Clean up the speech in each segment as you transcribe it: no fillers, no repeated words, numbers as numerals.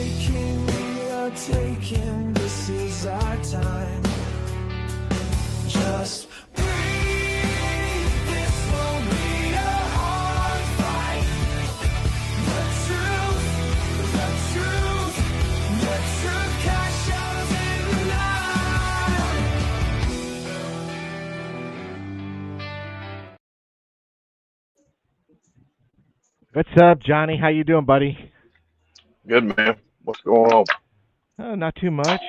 breaking, we are taking, this is our time. Just breathe, this will be a hard fight. The truth cash out in the light. What's up, Johnny? How you doing, buddy? Good, man. What's going on? Oh, not too much.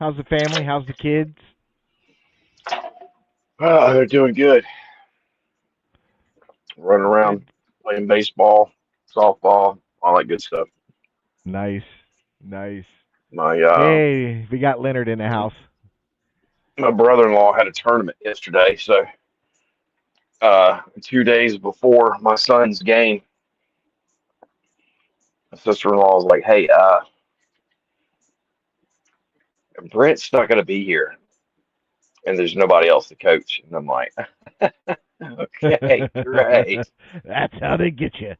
How's the family? How's the kids? They're doing good. Running That's around, good. playing baseball, softball, all that good stuff. Nice, nice. My Hey, we got Leonard in the house. my brother-in-law had a tournament yesterday, so 2 days before my son's game, my sister-in-law was like, "Hey, Brent's not going to be here, and there's nobody else to coach." And I'm like, "Okay, great." That's how they get you.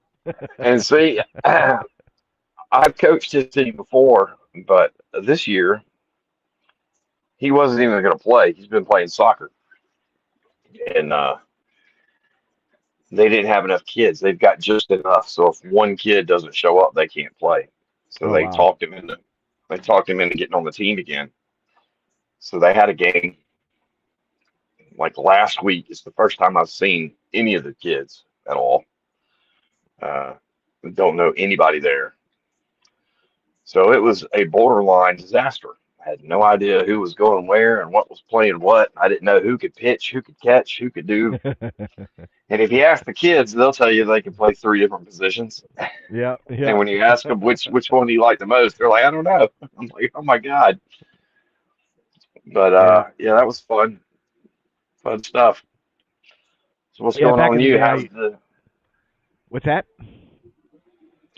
And see, I've coached his team before, but this year he wasn't even going to play. He's been playing soccer, and they didn't have enough kids. They've got just enough. So if one kid doesn't show up, they can't play. So Oh wow. they talked him into getting on the team again. So they had a game like last week. It's the first time I've seen any of the kids at all. Uh, don't know anybody there. So it was a borderline disaster. I had no idea who was going where and what was playing what. I didn't know who could pitch, who could catch, who could do. And if you ask the kids, they'll tell you they can play three different positions. Yeah, And yeah. when you ask them which one do you like the most, they're like, I don't know. I'm like, oh my God. But Yeah. yeah, that was fun stuff. So what's Yeah, going on back in with the you? day, what's that?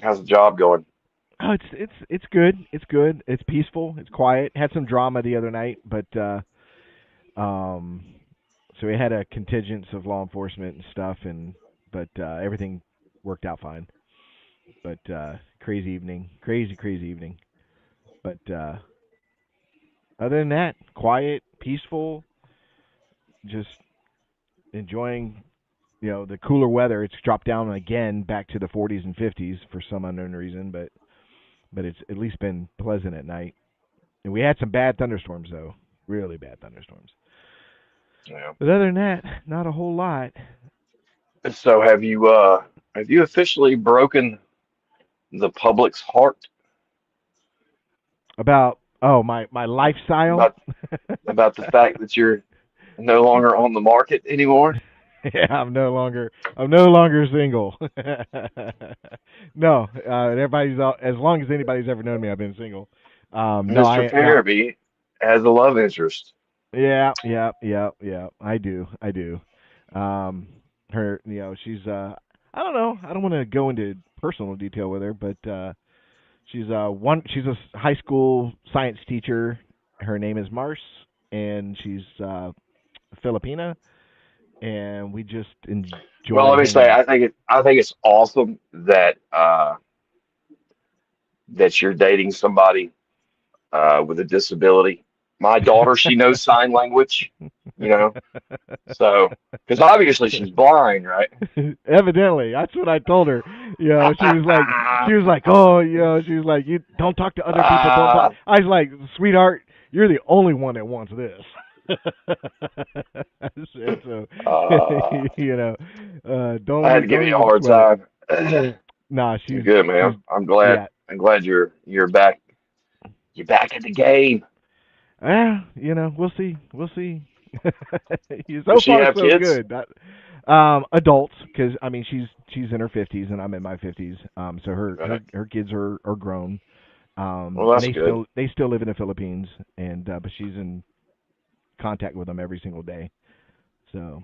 How's the job going? Oh, it's good. It's good. It's peaceful. It's quiet. Had some drama the other night, but um, so we had a contingent of law enforcement and stuff, and but everything worked out fine. But crazy evening, crazy evening. But other than that, quiet, peaceful, just enjoying the cooler weather. It's dropped down again back to the 40s and 50s for some unknown reason, but it's at least been pleasant at night. And we had some bad thunderstorms though, really bad thunderstorms. Yeah. But other than that, not a whole lot. So have you officially broken the public's heart About my lifestyle. about about the fact that you're no longer on the market anymore? Yeah, I'm no longer single. No, as long as anybody's ever known me, I've been single. No, Mr. I no. Farabee has a love interest. Yeah, yeah, yeah, yeah. I do. Um, her, she's I don't know. I don't want to go into personal detail with her, but she's a high school science teacher. Her name is Mars, and she's Filipina, and we just Well, enjoy let me say, hanging. I think it's awesome that that you're dating somebody with a disability. My daughter, she knows sign language, you know, so because obviously she's blind, right? Evidently, that's what I told her. She was like, oh, she was like, you don't talk to other people. Don't talk. I was like, sweetheart, you're the only one that wants this. I said so. uh, Don't I had to give don't you a even hard sweat it. time. Nah, Good, she's man. yeah. I'm glad you're back. You're back in the game. We'll see. We'll see. Does So she far, have so kids? good. Adults, because I mean, she's in her 50s and I'm in my 50s. So Right. her kids are grown. Well, And that's good. they still live in the Philippines, and but she's in contact with them every single day. So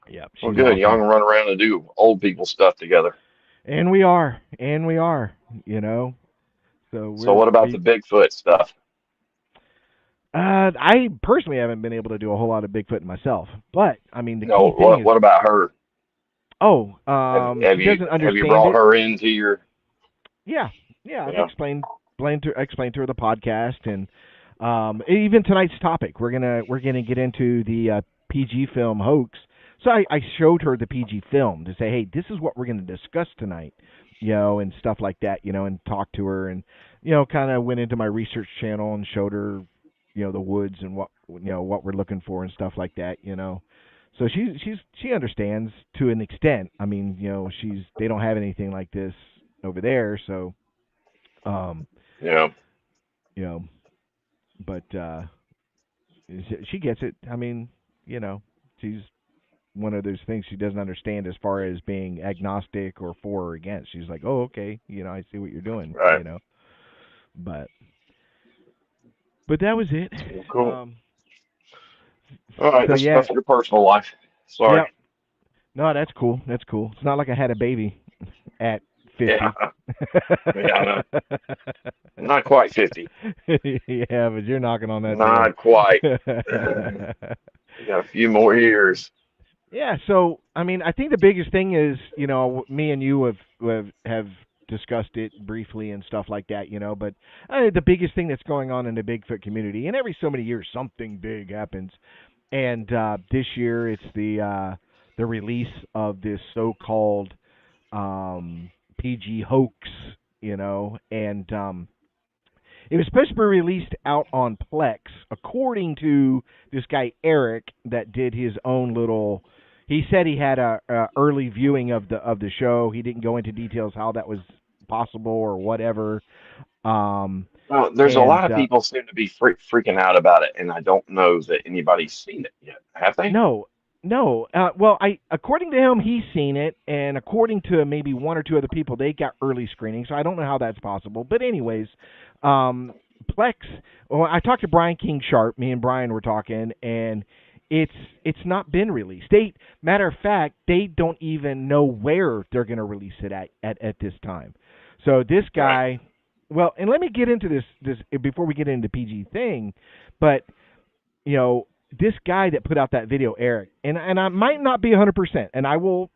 yeah, Well, she's good. Y'all awesome. can run around and do old people stuff together. And we are, you know. So So what about the Bigfoot stuff? I personally haven't been able to do a whole lot of Bigfoot myself, but I mean, the No, key thing is, what about her? oh, she doesn't Have you understand brought it. her into your? Yeah, Yeah, I've Yeah. explained to her the podcast, and even tonight's topic. We're gonna get into the PG film hoax. So I showed her the PG film to say, hey, this is what we're gonna discuss tonight, and stuff like that, and talk to her, and kind of went into my research channel and showed her, the woods and what we're looking for and stuff like that. So she understands to an extent. I mean, they don't have anything like this over there, so um, Yeah. you know, but she gets it. I mean, she's one of those things she doesn't understand as far as being agnostic or for or against. She's like, "Oh, okay, I see what you're doing." Right. But that was it. Well, cool. Um, All right. so That's yeah, enough of your personal life. Sorry. yeah. No, that's cool. That's cool. It's not like I had a baby at Yeah. 50. Yeah. I know. Not quite 50. Yeah, but you're knocking on that door. Not quite. You got a few more years. Yeah, so I mean, I think the biggest thing is, me and you have discussed it briefly and stuff like that. But the biggest thing that's going on in the Bigfoot community, and every so many years something big happens, and this year it's the release of this so-called PG hoax, and it was supposed to be released out on Plex, according to this guy Eric that did his own little. He said he had a early viewing of the show. He didn't go into details how that was possible or whatever. Um, Well, there's a and lot of people seem to be freaking out about it, and I don't know that anybody's seen it yet. Have they? No, no. Well, according to him, he's seen it, and according to maybe one or two other people, they got early screening. So I don't know how that's possible. But anyways, Plex. Well, I talked to Brian King Sharp. Me and Brian were talking, and it's not been released. Matter of fact, they don't even know where they're going to release it at this time. So this guy. Right. Well, and let me get into this before we get into PG thing, but this guy that put out that video, Eric, and I might not be 100%, and I will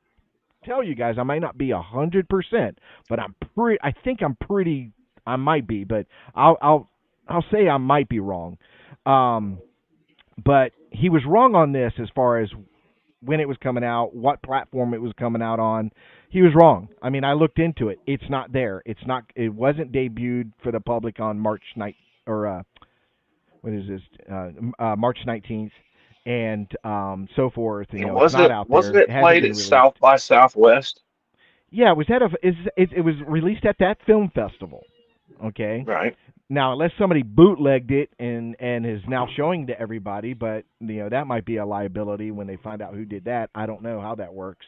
tell you guys I might not be 100%, but I think I might be, but I'll say I might be wrong. But he was wrong on this as far as when it was coming out, what platform it was coming out on. He was wrong. I mean, I looked into it. It's not there. It's not. It wasn't debuted for the public on March night or what is this? March 19th, and so forth. And It's not out wasn't there. it It hasn't played been at released. South by Southwest? Yeah, it was it was released at that film festival. Okay. Right. Now, unless somebody bootlegged it and is now showing to everybody, but that might be a liability when they find out who did that. I don't know how that works.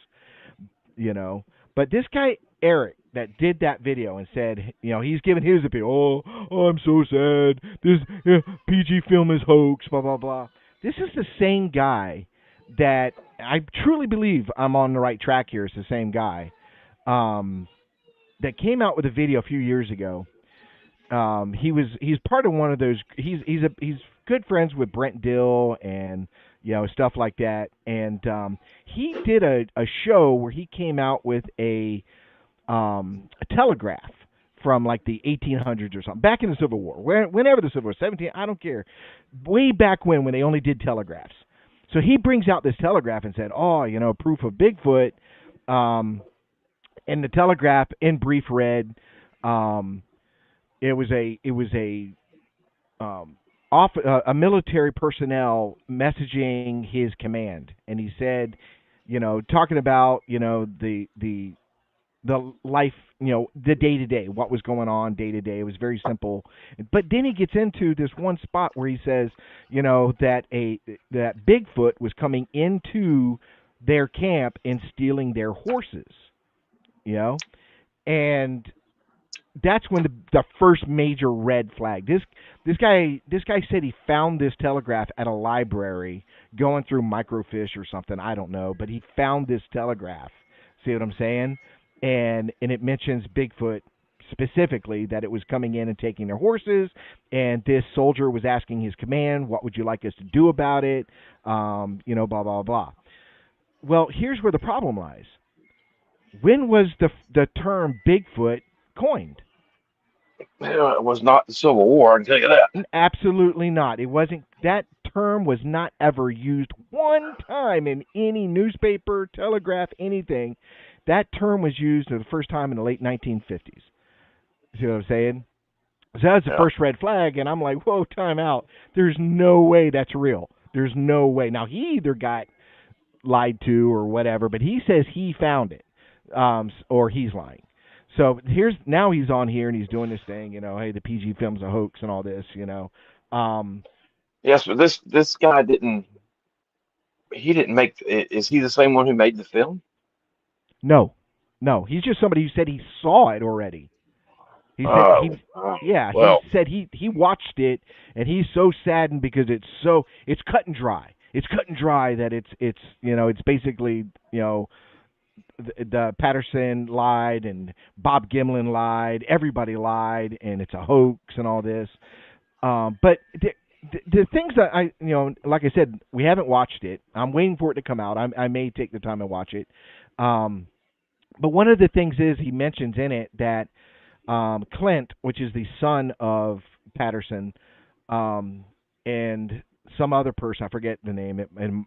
But this guy Eric that did that video and said, he's giving his opinion. Oh, I'm so sad. This PG film is hoax. Blah blah blah. This is the same guy that I truly believe I'm on the right track here. It's the same guy that came out with a video a few years ago. He's part of one of those. He's good friends with Brent Dill and stuff like that. And he did a show where he came out with a telegraph from like the 1800s or something, back in the Civil War, whenever the Civil War, 17, I don't care, way back when they only did telegraphs. So he brings out this telegraph and said, "Oh, proof of Bigfoot." And the telegraph, in brief, read, it was a military personnel messaging his command, and he said, talking about the life, the day to day, what was going on day to day. It was very simple. But then he gets into this one spot where he says, that Bigfoot was coming into their camp and stealing their horses, and that's when the first major red flag. This guy said he found this telegraph at a library going through microfiche or something. I don't know, but he found this telegraph. See what I'm saying? And it mentions Bigfoot specifically, that it was coming in and taking their horses, and this soldier was asking his command, "What would you like us to do about it?" Blah blah blah. Well, here's where the problem lies. When was the term Bigfoot coined? It was not the Civil War, I can tell you that. Absolutely not. It wasn't. That term was not ever used one time in any newspaper, telegraph, anything. That term was used for the first time in the late 1950s. See what I'm saying? So that's the Yeah. first red flag, and I'm like, whoa, time out. There's no way that's real. There's no way. Now, he either got lied to or whatever, but he says he found it, or he's lying. So he's on here and he's doing this thing, hey, the PG film's a hoax and all this. Um, Yes, but this guy didn't. He didn't make. Is he the same one who made the film? no, no, he's just somebody who said he saw it already. He said Oh, oh, he well, said he watched it and he's so saddened because it's cut and dry. It's cut and dry that it's basically the Patterson lied and Bob Gimlin lied, everybody lied, and it's a hoax and all this. But the things that like I said, we haven't watched it. I'm waiting for it to come out. I may take the time and watch it. But one of the things is he mentions in it that Clint, which is the son of Patterson, and some other person, I forget the name, and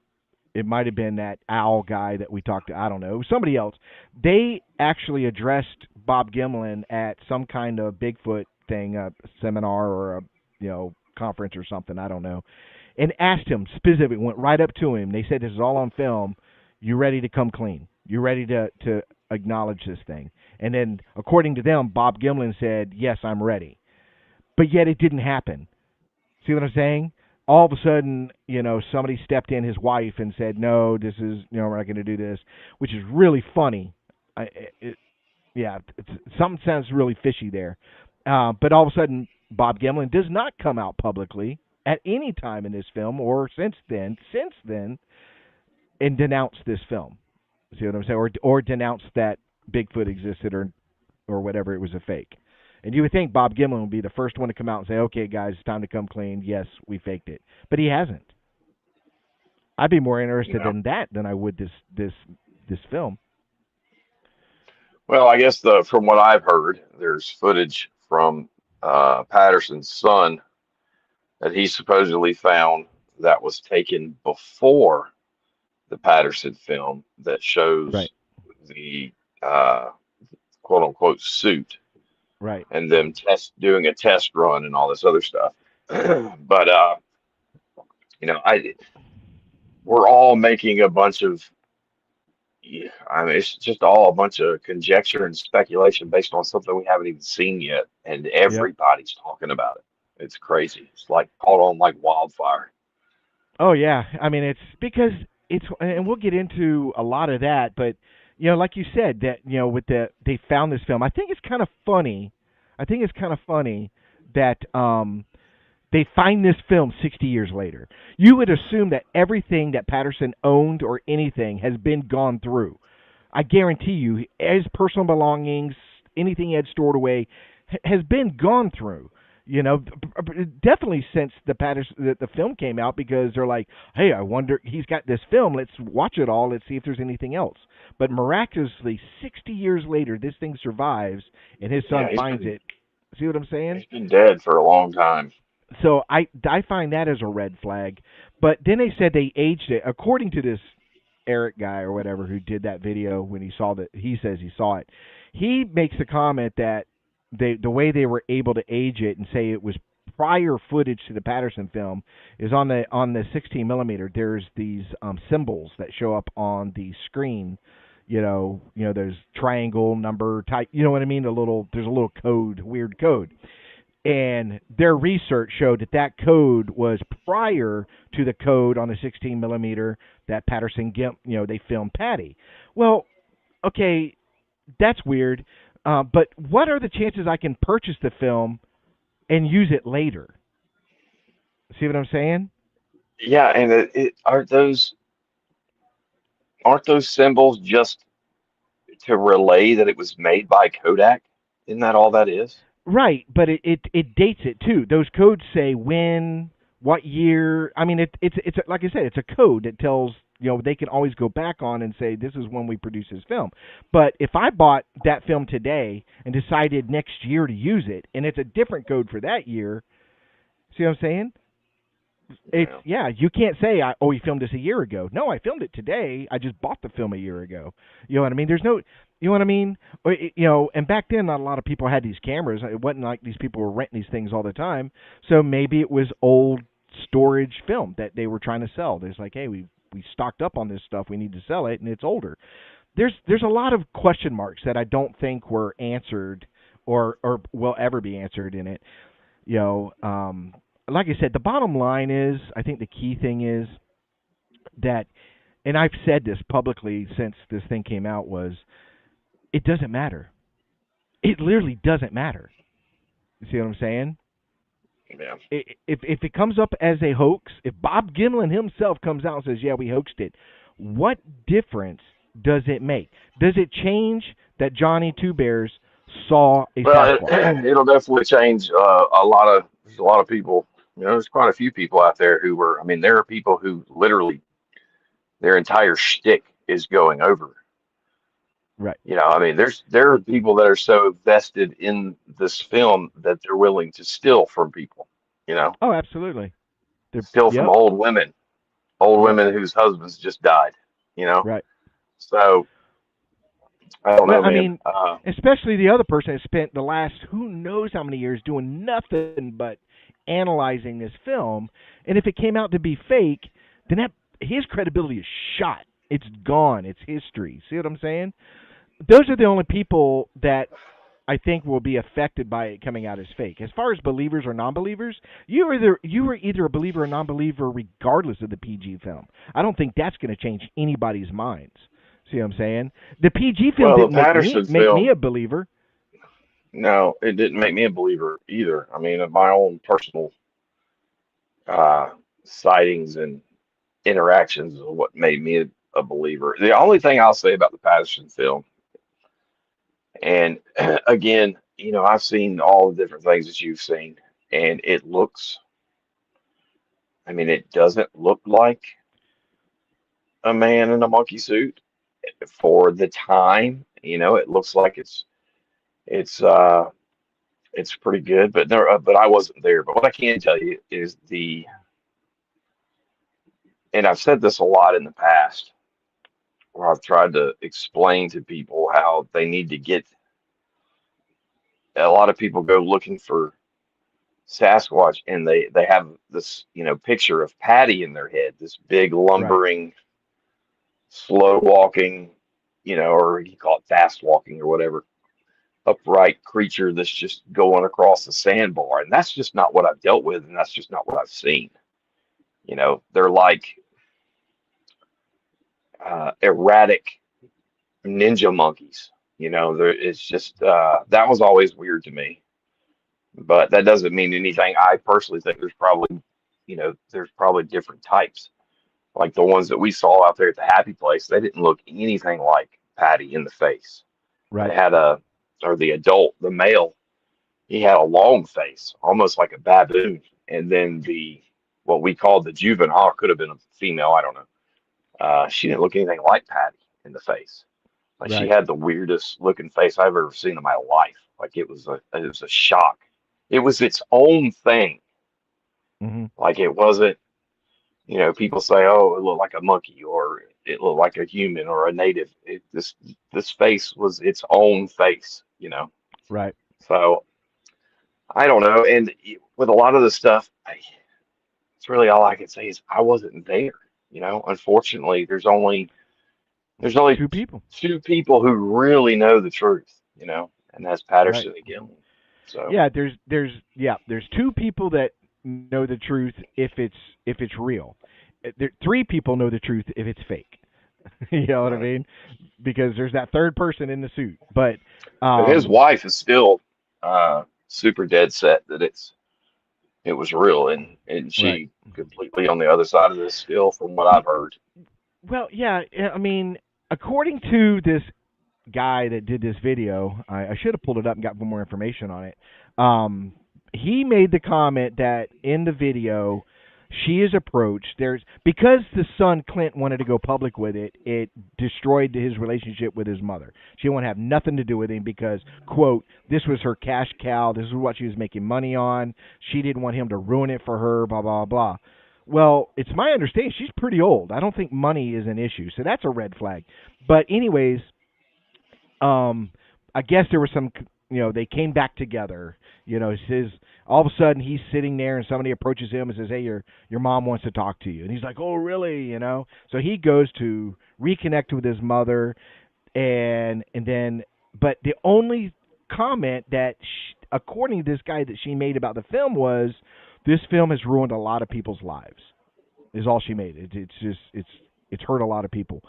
it might have been that owl guy that we talked to. I don't know, somebody else. They actually addressed Bob Gimlin at some kind of Bigfoot thing, a seminar or a conference or something. I don't know, and asked him specifically. Went right up to him. They said, "This is all on film. You ready to come clean? You ready to acknowledge this thing?" And then, according to them, Bob Gimlin said, "Yes, I'm ready." But yet, it didn't happen. See what I'm saying? All of a sudden, somebody stepped in, his wife, and said, "No, this is, we're not going to do this," which is really funny. Yeah, something sounds really fishy there. But all of a sudden, Bob Gimlin does not come out publicly at any time in this film or since then, and denounce this film. See what I'm saying? Or denounce that Bigfoot existed or whatever, it was a fake. And you would think Bob Gimlin would be the first one to come out and say, "Okay, guys, it's time to come clean. Yes, we faked it," but he hasn't. I'd be more interested yeah. in that than I would this film. Well, I guess from what I've heard, there's footage from Patterson's son that he supposedly found that was taken before the Patterson film that shows Right, the uh, quote unquote suit right. and them doing a test run and all this other stuff. But I we're all making a bunch of. Yeah, I mean, it's just all a bunch of conjecture and speculation based on something we haven't even seen yet, and Yep. everybody's talking about it. It's crazy. It's like caught on like wildfire. Oh yeah. I mean, it's because and we'll get into a lot of that, but like you said, that with they found this film. I think it's kind of funny. I think it's kind of funny that they find this film 60 years later. You would assume that everything that Patterson owned or anything has been gone through. I guarantee you, his personal belongings, anything he had stored away, has been gone through. Definitely since the film came out, because they're like, "Hey, I wonder, he's got this film. Let's watch it all. Let's see if there's anything else." But miraculously, 60 years later, this thing survives, and his Yeah, son finds it. See what I'm saying? he's been dead for a long time. So I find that as a red flag. But then they said they aged it. According to this Eric guy or whatever who did that video, when he says he saw it. He makes the comment that the way they were able to age it and say it was prior footage to the Patterson film is on the 16 millimeter. There's these symbols that show up on the screen. There's triangle, number, type. You know what I mean? There's a little code, weird code. And their research showed that code was prior to the code on the 16 millimeter that Patterson, they filmed Patty. Well, okay, that's weird. But what are the chances I can purchase the film and use it later? See what I'm saying? Yeah, and aren't those symbols just to relay that it was made by Kodak? Isn't that all that is? Right, but it dates it too. Those codes say when, what year. I mean, it's like I said, it's a code that tells they can always go back on and say this is when we produced this film. But if I bought that film today and decided next year to use it, and it's a different code for that year, see what I'm saying? It's you can't say we filmed this a year ago. No, I filmed it today. I just bought the film a year ago. You know what I mean? There's no, you know what I mean? And back then not a lot of people had these cameras. It wasn't like these people were renting these things all the time. So maybe it was old storage film that they were trying to sell. There's like, hey, we stocked up on this stuff. We need to sell it, and it's older. There's a lot of question marks that I don't think were answered or will ever be answered in it. Like I said, the bottom line is, I think the key thing is that, and I've said this publicly since this thing came out, was it doesn't matter. It literally doesn't matter. You see what I'm saying? Yeah. If it comes up as a hoax, if Bob Gimlin himself comes out and says, yeah, we hoaxed it, what difference does it make? Does it change that Johnny Two Bears saw a Sasquatch? It'll definitely change there's a lot of people. There's quite a few people out there who were. I mean, there are people who literally their entire shtick is going over. Right. I mean, there are people that are so vested in this film that they're willing to steal from people. Oh, absolutely. Steal from old women whose husbands just died. Right. So I don't know, man. I mean, especially the other person that spent the last who knows how many years doing nothing but analyzing this film, and if it came out to be fake, then his credibility is shot. It's gone. It's history. See what I'm saying? Those are the only people that I think will be affected by it coming out as fake. As far as believers or non-believers, you were either a believer or non-believer regardless of the PG film. I don't think that's going to change anybody's minds. See what I'm saying? The PG film didn't make me a believer. No, it didn't make me a believer either. I mean, my own personal sightings and interactions is what made me a believer. The only thing I'll say about the Patterson film, and again, I've seen all the different things that you've seen, and it doesn't look like a man in a monkey suit for the time. It looks like it's pretty good, but but I wasn't there. But what I can tell you is and I've said this a lot in the past, where I've tried to explain to people how they need to get. A lot of people go looking for Sasquatch, and they have this picture of Patty in their head, this big lumbering, slow walking, or you call it fast walking or whatever, upright creature that's just going across the sandbar, and that's just not what I've dealt with, and that's just not what I've seen. They're like erratic ninja monkeys. It's just that was always weird to me, but that doesn't mean anything. I personally think there's probably different types, like the ones that we saw out there at the Happy Place. They didn't look anything like Patty in the face. Right. They had the male, he had a long face, almost like a baboon, and then what we called the juvenile, could have been a female, I don't know. She didn't look anything like Patty in the face. Like She had the weirdest looking face I've ever seen in my life. Like it was a shock. It was its own thing. Mm-hmm. Like it wasn't, people say, oh, it looked like a monkey or it looked like a human or a native. This face was its own face, Right. So I don't know. And with a lot of the stuff, it's really all I can say is I wasn't there. Unfortunately, there's only two people. Two people who really know the truth, and that's Patterson and Gimlin. So there's two people that know the truth if it's real. Three people know the truth if it's fake. You know what I mean? Because there's that third person in the suit. But his wife is still super dead set that it was real, and she completely on the other side of this still, from what I've heard. Well, yeah, I mean, according to this guy that did this video, I should have pulled it up and got more information on it. He made the comment that in the video, she is approached. Because the son Clint wanted to go public with it, it destroyed his relationship with his mother. She didn't want to have nothing to do with him because, quote, this was her cash cow. This is what she was making money on. She didn't want him to ruin it for her. Blah blah blah. Well, it's my understanding she's pretty old. I don't think money is an issue, so that's a red flag. But anyways, I guess there was some, they came back together. He says all of a sudden he's sitting there and somebody approaches him and says, "Hey, your mom wants to talk to you." And he's like, "Oh, really?" So he goes to reconnect with his mother, and then, but the only comment that, according to this guy, that she made about the film was, "This film has ruined a lot of people's lives." Is all she made. It's hurt a lot of people.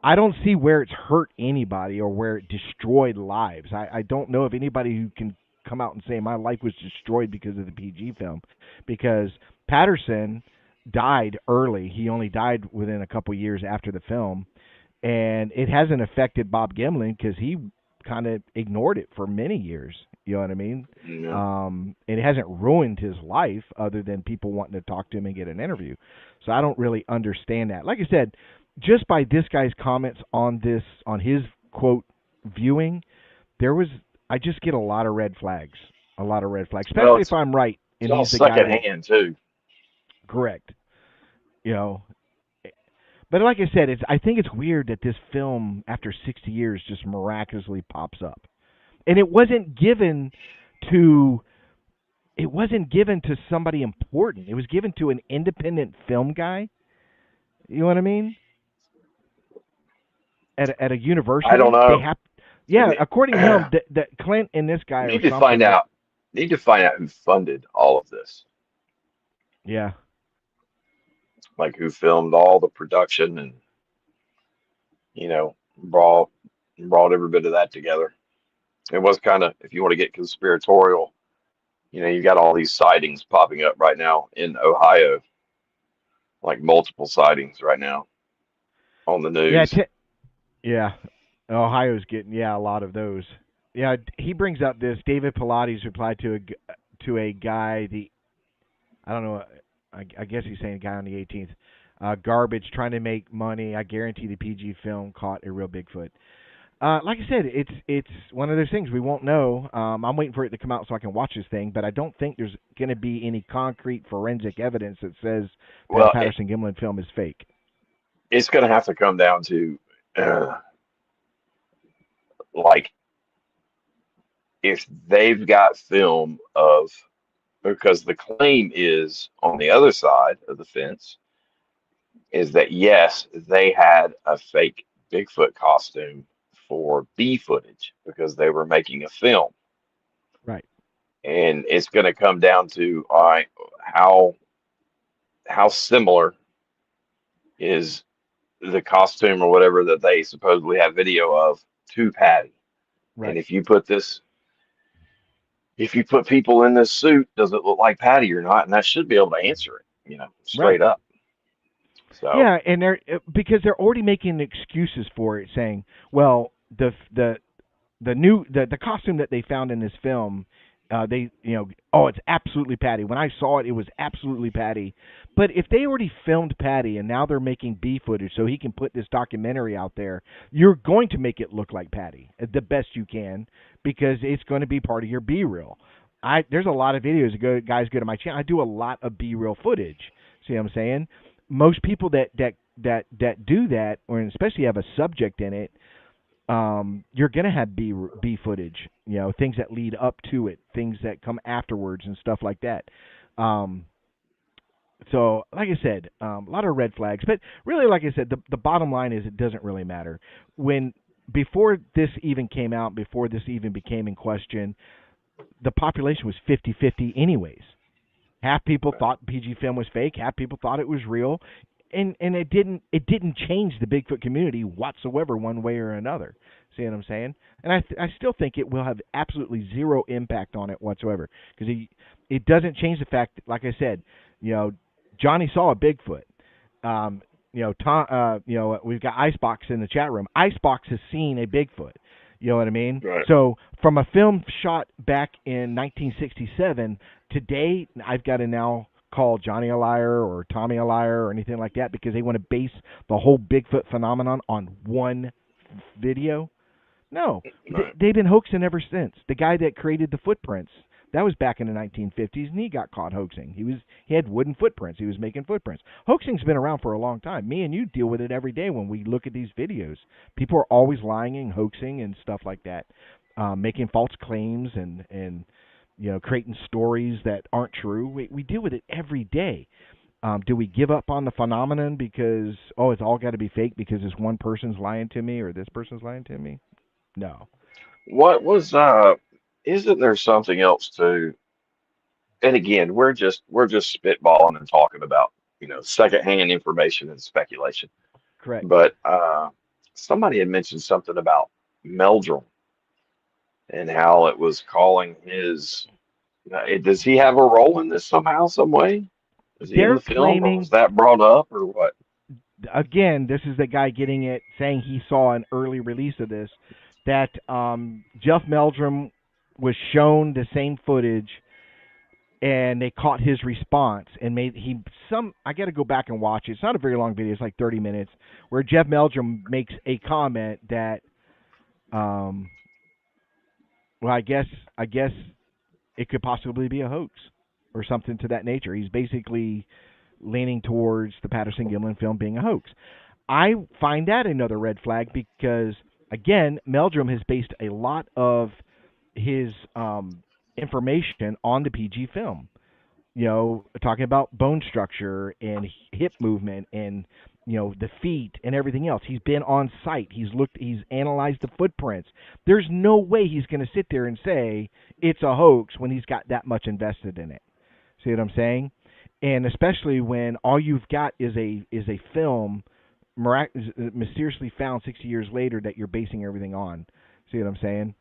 I don't see where it's hurt anybody or where it destroyed lives. I don't know of anybody who can come out and say my life was destroyed because of the PG film, because Patterson died early. He only died within a couple years after the film, and it hasn't affected Bob Gimlin because he kind of ignored it for many years. You know what I mean? Yeah. It hasn't ruined his life other than people wanting to talk to him and get an interview. So I don't really understand that. Like I said, just by this guy's comments on his quote viewing, I just get a lot of red flags. Especially Well, if I'm right and it's all he's the guy secondhand too. correct. But like I said, I think it's weird that this film, after 60 years, just miraculously pops up, and it wasn't given to somebody important. It was given to an independent film guy. You know what I mean? At a university, I don't they know. have. Yeah, according to him, that Clint and this guy or Need to something. find out. Need to find out who funded all of this. Yeah. Like who filmed all the production and you know brought every bit of that together. It was kind of, if you want to get conspiratorial, you got all these sightings popping up right now in Ohio, like multiple sightings right now on the Yeah. news. Yeah. Ohio's getting a lot of those. Yeah, he brings up this. David Pilates replied to a guy. I don't know. I guess he's saying a guy on the 18th. Garbage trying to make money. I guarantee the PG film caught a real Bigfoot. Like I said, it's one of those things we won't know. I'm waiting for it to come out so I can watch this thing, but I don't think there's going to be any concrete forensic evidence that says that the Well, Patterson Gimlin film is fake. it's going to have to come down to uh, like if they've got film of, because the claim is on the other side of the fence is that yes, they had a fake Bigfoot costume for B footage because they were making a film. Right. And it's going to come down to, all right, how similar is the costume or whatever that they supposedly have video of to Patty. And Right. if you put people in this suit, does it look like Patty or not? And that should be able to answer it, Right. straight up. So Yeah, and because they're already making excuses for it, saying, "Well, the costume that they found in this film, it's absolutely Patty. When I saw it, it was absolutely Patty." But if they already filmed Patty and now they're making B footage so he can put this documentary out there, you're going to make it look like Patty the best you can because it's going to be part of your B reel. There's a lot of videos guys go to my channel. I do a lot of B reel footage. See what I'm saying? Most people that do that, or especially have a subject in it, you're going to have B footage, things that lead up to it, things that come afterwards and stuff like that. So, like I said, a lot of red flags. But really, like I said, the bottom line is it doesn't really matter. Before this even came out, before this even became in question, the population was 50-50 anyways. Half people thought PG film was fake. Half people thought it was real, and it didn't change the Bigfoot community whatsoever, one way or another. See what I'm saying? And I still think it will have absolutely zero impact on it whatsoever because it doesn't change the fact that, like I said, Johnny saw a Bigfoot. Tom, we've got Icebox in the chat room. Icebox has seen a Bigfoot. You know what I mean? right. So from a film shot back in 1967, today I've got to now call Johnny a liar or Tommy a liar or anything like that because they want to base the whole Bigfoot phenomenon on one video. No, Right. they've been hoaxing ever since. The guy that created the footprints, that was back in the 1950s, and he got caught hoaxing. He had wooden footprints. He was making footprints. Hoaxing's been around for a long time. Me and you deal with it every day when we look at these videos. People are always lying and hoaxing and stuff like that, making false claims and creating stories that aren't true. We deal with it every day. Do we give up on the phenomenon because it's all got to be fake because this one person's lying to me or this person's lying to me? No. What was isn't there something else too? And again, we're just spitballing and talking about, secondhand information and speculation. Correct. But somebody had mentioned something about Meldrum and how it was calling his. Does he have a role in this somehow, some way? Is he in They're the film, or was claiming, that brought up, or what? again, this is the guy getting it, saying he saw an early release of this, that Jeff Meldrum was shown the same footage and they caught his response and made he some I got to go back and watch it. It's not a very long video, it's like 30 minutes where Jeff Meldrum makes a comment that um well I guess it could possibly be a hoax or something to that nature. He's basically leaning towards the Patterson Gimlin film being a hoax. I find that another red flag because, again, Meldrum has based a lot of his information on the PG film. Talking about bone structure and hip movement and the feet and everything else. He's been on site. He's analyzed the footprints. There's no way he's going to sit there and say it's a hoax when he's got that much invested in it. See what I'm saying? And especially when all you've got is a film mysteriously found 60 years later that you're basing everything on. See what I'm saying?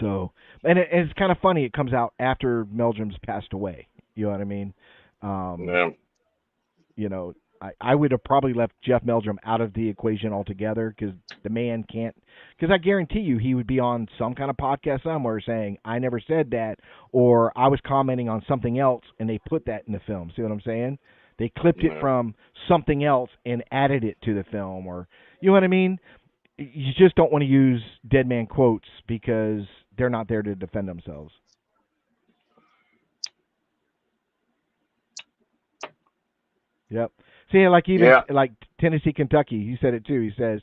So, and it's kind of funny. It comes out after Meldrum's passed away. You know what I mean? Um, Yeah, I would have probably left Jeff Meldrum out of the equation altogether because the man can't. Because I guarantee you, he would be on some kind of podcast somewhere saying, "I never said that," or "I was commenting on something else," and they put that in the film. See what I'm saying? They clipped it yeah, from something else and added it to the film, or you know what I mean? You just don't want to use dead man quotes because they're not there to defend themselves. Yep. See, like even yeah. like Tennessee, Kentucky, he said it too. He says,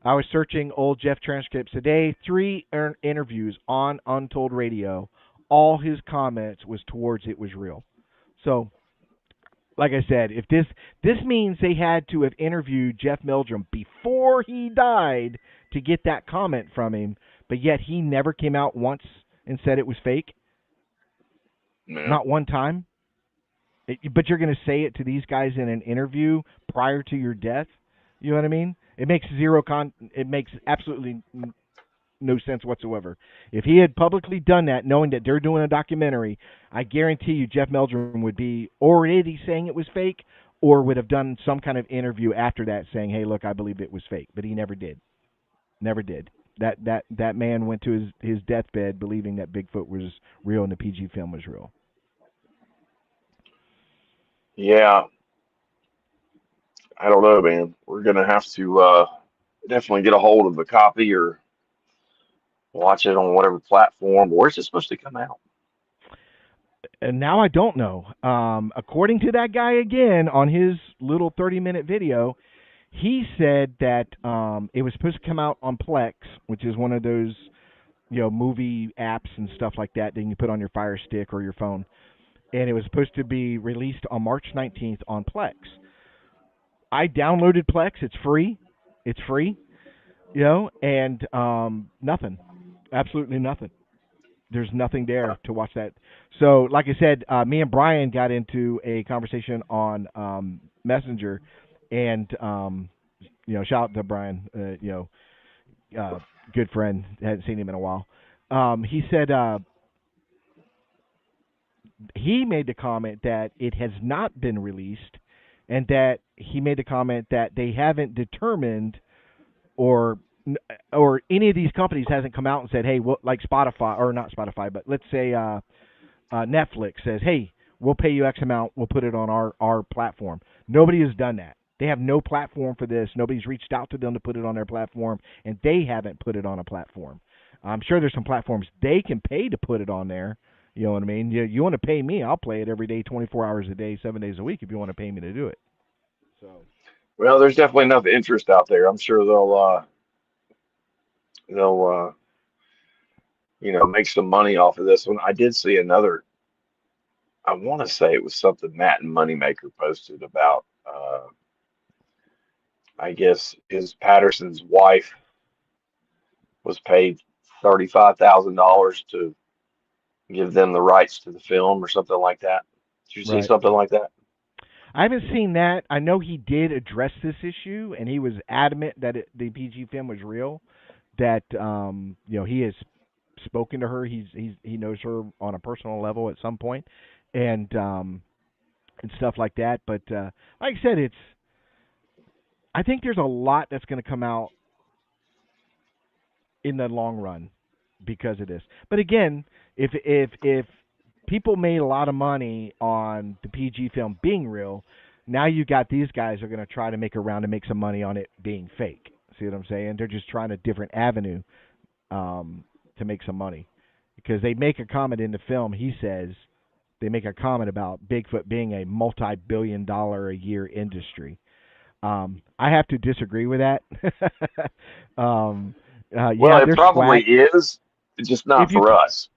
I was searching old Jeff transcripts today, three interviews on Untold Radio. All his comments was towards it was real. So, like I said, if this means they had to have interviewed Jeff Meldrum before he died to get that comment from him, but yet he never came out once and said it was fake, Yeah. not one time. But you're going to say it to these guys in an interview prior to your death. You know what I mean? It makes It makes absolutely no sense whatsoever. If he had publicly done that, knowing that they're doing a documentary, I guarantee you Jeff Meldrum would be already saying it was fake, or would have done some kind of interview after that saying, "Hey, look, I believe it was fake," but he never did. Never did. That man went to his deathbed believing that Bigfoot was real and the PG film was real. Yeah, I don't know, man. We're gonna have to definitely get a hold of a copy or watch it on whatever platform. Where's it supposed to come out? And now I don't know. According to that guy again on his little 30-minute video, he said that it was supposed to come out on Plex, which is one of those movie apps and stuff like that that you can put on your Fire Stick or your phone. And it was supposed to be released on March 19th on Plex. I downloaded Plex. It's free. It's free, and nothing. Absolutely nothing. There's nothing there to watch that. So, like I said, me and Brian got into a conversation on Messenger, and shout out to Brian. Good friend. Hadn't seen him in a while. He said he made the comment that it has not been released, and that he made the comment that they haven't determined or any of these companies hasn't come out and said, hey, like Spotify, or not Spotify, but let's say Netflix says, hey, We'll pay you X amount. We'll put it on our platform. Nobody has done that. They have no platform for this. Nobody's reached out to them to put it on their platform, and they haven't put it on a platform. I'm sure there's some platforms they can pay to put it on there. You know what I mean? You want to pay me, I'll play it every day, 24 hours a day, 7 days a week if you want to pay me to do it. So Well, there's definitely enough interest out there. I'm sure they'll make some money off of this one. I did see another. I want to say it was something Matt and Moneymaker posted about. I guess his Patterson's wife was paid $35,000 to give them the rights to the film or something like that. Did you see right. something like that? I haven't seen that. I know he did address this issue, and he was adamant that the PG film was real. That he has spoken to her. He knows her on a personal level at some point, and stuff like that. But like I said, I think there's a lot that's going to come out in the long run because of this. But again, if people made a lot of money on the PG film being real, now you got these guys are going to try to make a round to make some money on it being fake. See what I'm saying? They're just trying a different avenue to make some money because they make a comment in the film. He says they make a comment about Bigfoot being a multi-billion-dollar a year industry. I have to disagree with that. Well, Yeah, it they're probably swag. is, it's just not If you for us.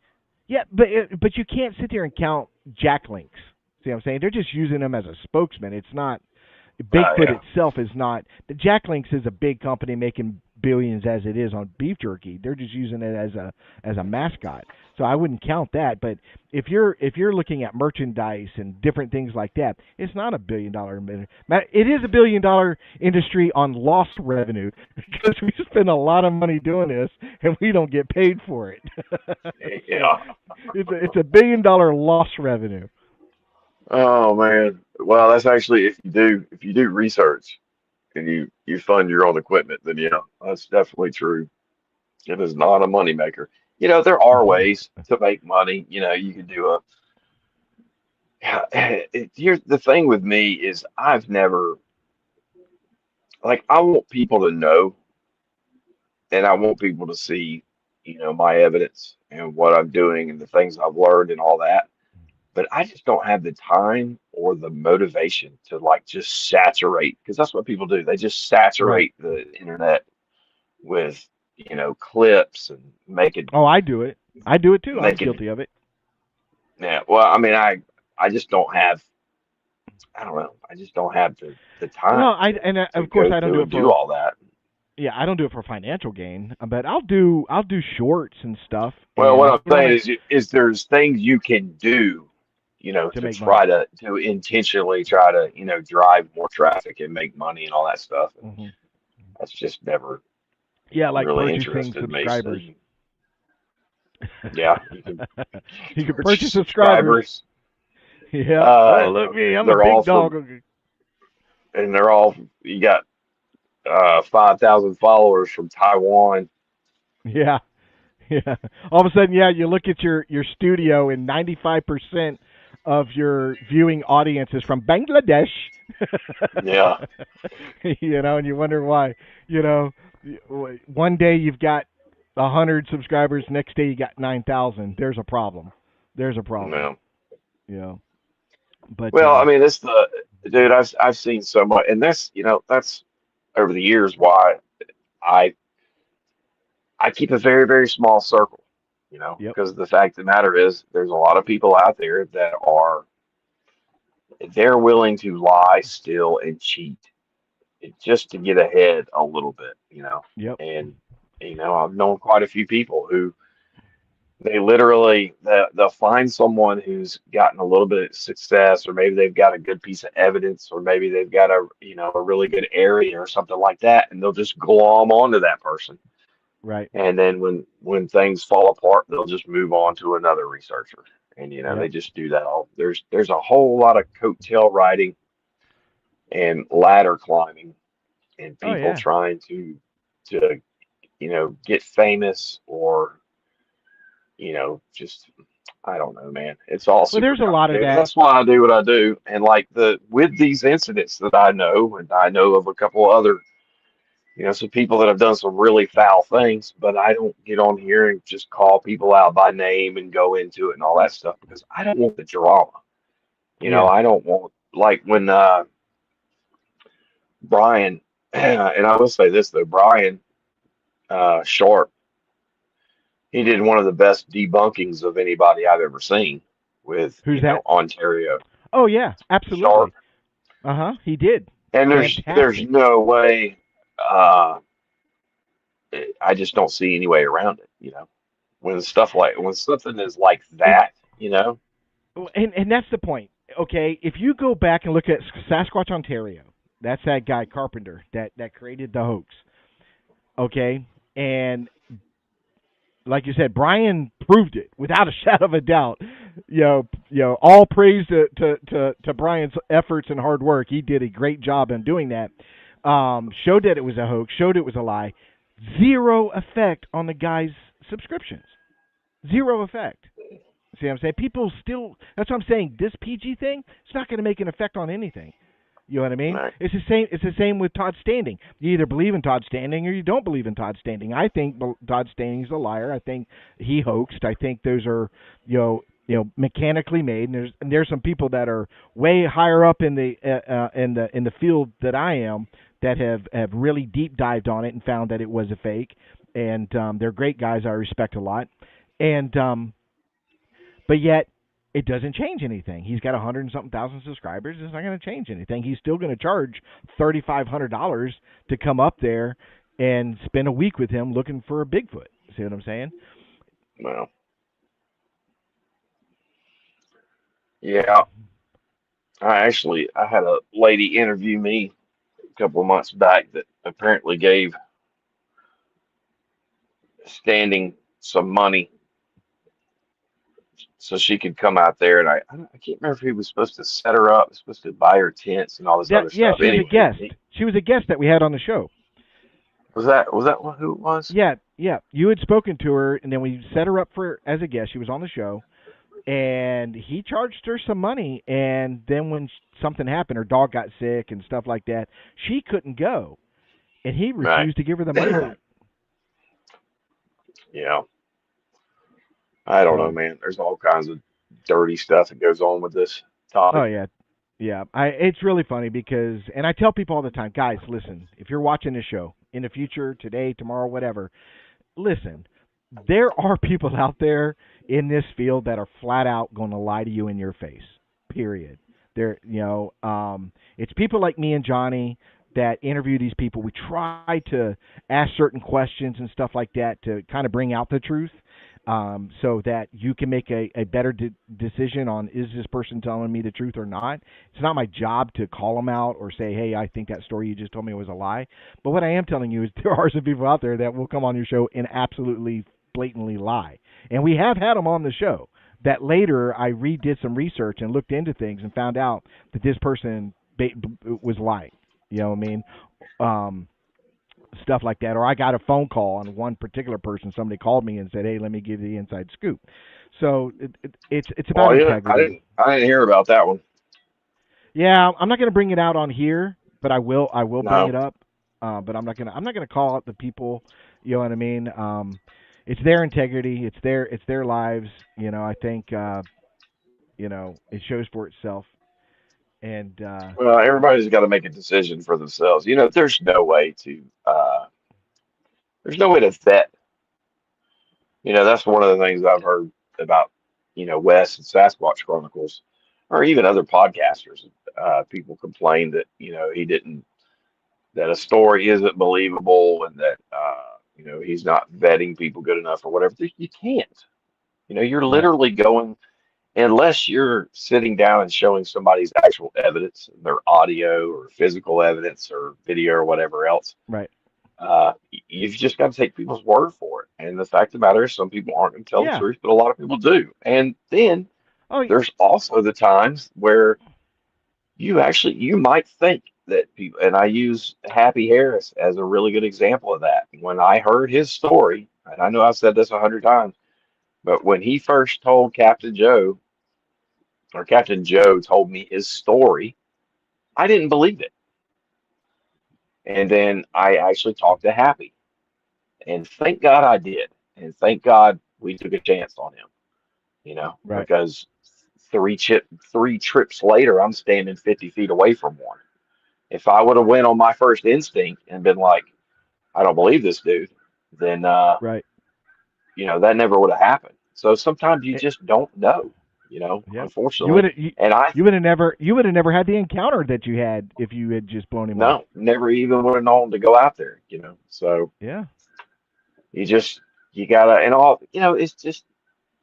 Yeah, but you can't sit there and count jack links. See what I'm saying? They're just using them as a spokesman. It's not Bigfoot Yeah. itself is not. The Jack Links is a big company making billions as it is on beef jerky. They're just using it as a mascot. So I wouldn't count that. But if you're looking at merchandise and different things like that, it's not $1 billion. It is $1 billion industry on lost revenue because we spend a lot of money doing this and we don't get paid for it. So Yeah. it's a $1 billion lost revenue. Oh man. Well, that's actually if you do research and you fund your own equipment, then yeah, that's definitely true. It is not a moneymaker. There are ways to make money. You can do a. Here's the thing with me is I've never like I want people to know and I want people to see, my evidence and what I'm doing and the things I've learned and all that. But I just don't have the time or the motivation to like just saturate because that's what people do. They just Right. saturate the internet with, clips and Oh, I do it. I do it too. I'm making guilty of it. yeah. Well, I mean, I just don't have I don't know. I just don't have the Well, time to of course go I don't through do it and do for all that. I don't do it for financial gain, but I'll do shorts and stuff, Well, and what I I'm put on saying it is there's things you can do, to to make money. try to intentionally try to, drive more traffic and make money and all that stuff. And Hmm. that's just never Yeah, like really purchasing interested me. So subscribers. yeah, you can You can purchase purchase subscribers. subscribers. Yeah. Uh, Oh, look me, I'm a they're all big from dog. and they're all you got 5,000 followers from Taiwan. Yeah. Yeah. All of a sudden, yeah, you look at your studio, and 95% of your viewing audience is from Bangladesh. Yeah, And you wonder why. You know, one day you've got 100 subscribers, next day you got 9,000. There's a problem. There's a problem. yeah. You know, but Well, I mean, it's the dude. I've seen so much, and that's over the years why I I keep a very very small circle. yep, Because the fact of the matter is, there's a lot of people out there that they're willing to lie, steal, and cheat just to get ahead a little bit. yep. And I've known quite a few people who they literally they'll find someone who's gotten a little bit of success, or maybe they've got a good piece of evidence, or maybe they've got a really good area or something like that, and they'll just glom onto that person. Right. And then when things fall apart, they'll just move on to another researcher, and they Yep. just do that all. There's a whole lot of coattail riding and ladder climbing, and Oh people yeah. trying to get famous or just I don't know, man. It's all Well, super there's a lot of complicated. that. That's why I do what I do. And like with these incidents that I know, and I know of a couple other, some people that have done some really foul things, but I don't get on here and just call people out by name and go into it and all that stuff because I don't want the drama. Yeah. I don't want like when Brian, and I will say this though, Brian Sharp, he did one of the best debunkings of anybody I've ever seen with, Who's that? Ontario Oh yeah, Sharp. absolutely. He did. And there's Fantastic. no way, uh, I just don't see any way around it, when something is like It, that, and that's the point. Okay, if you go back and look at Sasquatch Ontario, that's that guy Carpenter that created the hoax. Okay, and like you said, Brian proved it without a shadow of a doubt. All praise to Brian's efforts and hard work. He did a great job in doing that. Showed that it was a hoax, showed it was a lie. Zero effect on the guy's subscriptions. Zero effect. See what I'm saying? People still. That's what I'm saying. This PG thing, it's not going to make an effect on anything. You know what I mean? right? It's the same. It's the same with Todd Standing. You either believe in Todd Standing or you don't believe in Todd Standing. I think Todd Standing's a liar. I think he hoaxed. I think those are mechanically made. And there's some people that are way higher up in the field that I am that have really deep dived on it and found that it was a fake. And they're great guys. I respect a lot. And but yet it doesn't change anything. He's got 100 and something thousand subscribers. It's not going to change anything. He's still going to charge $3,500 to come up there and spend a week with him looking for a Bigfoot. See what I'm saying? Well, yeah. I had a lady interview me a couple of months back that apparently gave Standing some money so she could come out there, and I can't remember if he was supposed to set her up, supposed to buy her tents and all this other Yeah, stuff. she was a Anyway, guest. She was a guest that we had on the show. was that who it was? Yeah, yeah. You had spoken to her, and then we set her up for as a guest. She was on the show, and he charged her some money. And then when something happened, her dog got sick and stuff like that, she couldn't go, and he Right. refused to give her the money back. Yeah. I don't know, So, man. There's all kinds of dirty stuff that goes on with this oh topic. yeah, yeah. It's really funny because, and I tell people all the time, guys, listen. If you're watching this show in the future, today, tomorrow, whatever, listen. There are people out there in this field that are flat out going to lie to you in your face. Period. It's people like me and Johnny that interview these people. We try to ask certain questions and stuff like that to kind of bring out the truth, so that you can make a better decision on, is this person telling me the truth or not. It's not my job to call them out or say, hey, I think that story you just told me was a lie. But what I am telling you is there are some people out there that will come on your show and absolutely blatantly lie. And we have had them on the show that later I redid some research and looked into things and found out that this person was lying. You know what I mean? Stuff like that. Or I got a phone call on one particular person. Somebody called me and said, hey, let me give you the inside scoop. So it's about Oh yeah, I integrity. didn't I didn't hear about that one. Yeah, I'm not going to bring it out on here, but I will bring No. it up. But I'm not gonna call out the people. You know what I mean? It's their integrity. It's their lives. I think it shows for itself. And Well, everybody's got to make a decision for themselves. There's no way to vet. That's one of the things I've heard about, Wes and Sasquatch Chronicles, or even other podcasters. People complain that, he didn't, that a story isn't believable and that, he's not vetting people good enough or whatever. You can't. You're right, literally going, unless you're sitting down and showing somebody's actual evidence, their audio or physical evidence or video or whatever else, right, you've just got to take people's word for it. And the fact of the matter is, some people aren't going to tell the yeah. truth, but a lot of people do. And then Oh, there's also the times where you might think that people, and I use Happy Harris as a really good example of that. When I heard his story, and I know I've said this 100 times, But when he first told Captain Joe, or Captain Joe told me his story, I didn't believe it. And then I actually talked to Happy. And thank God I did. And thank God we took a chance on him, Right. because three trips later, I'm standing 50 feet away from one. If I would have went on my first instinct and been like, I don't believe this dude, then Right. that never would have happened. So sometimes you Eh, just don't know, yep. You would unfortunately. have And I you would have never had the encounter that you had if you had just blown him off. no, never even would have known to go out there. So Yeah. you just you gotta and all it's just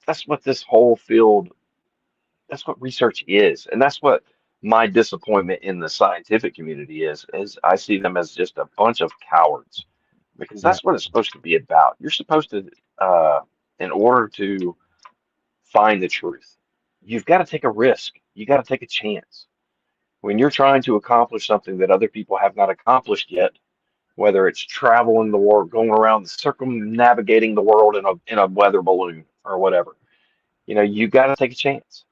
that's what this whole field that's what research is, and that's what my disappointment in the scientific community is I see them as just a bunch of cowards, because Yeah. that's what it's supposed to be about. You're supposed to, in order to find the truth, you've got to take a risk. You got to take a chance. When you're trying to accomplish something that other people have not accomplished yet, whether it's traveling the world, going around, circumnavigating the world in a weather balloon or whatever, you got to take a chance.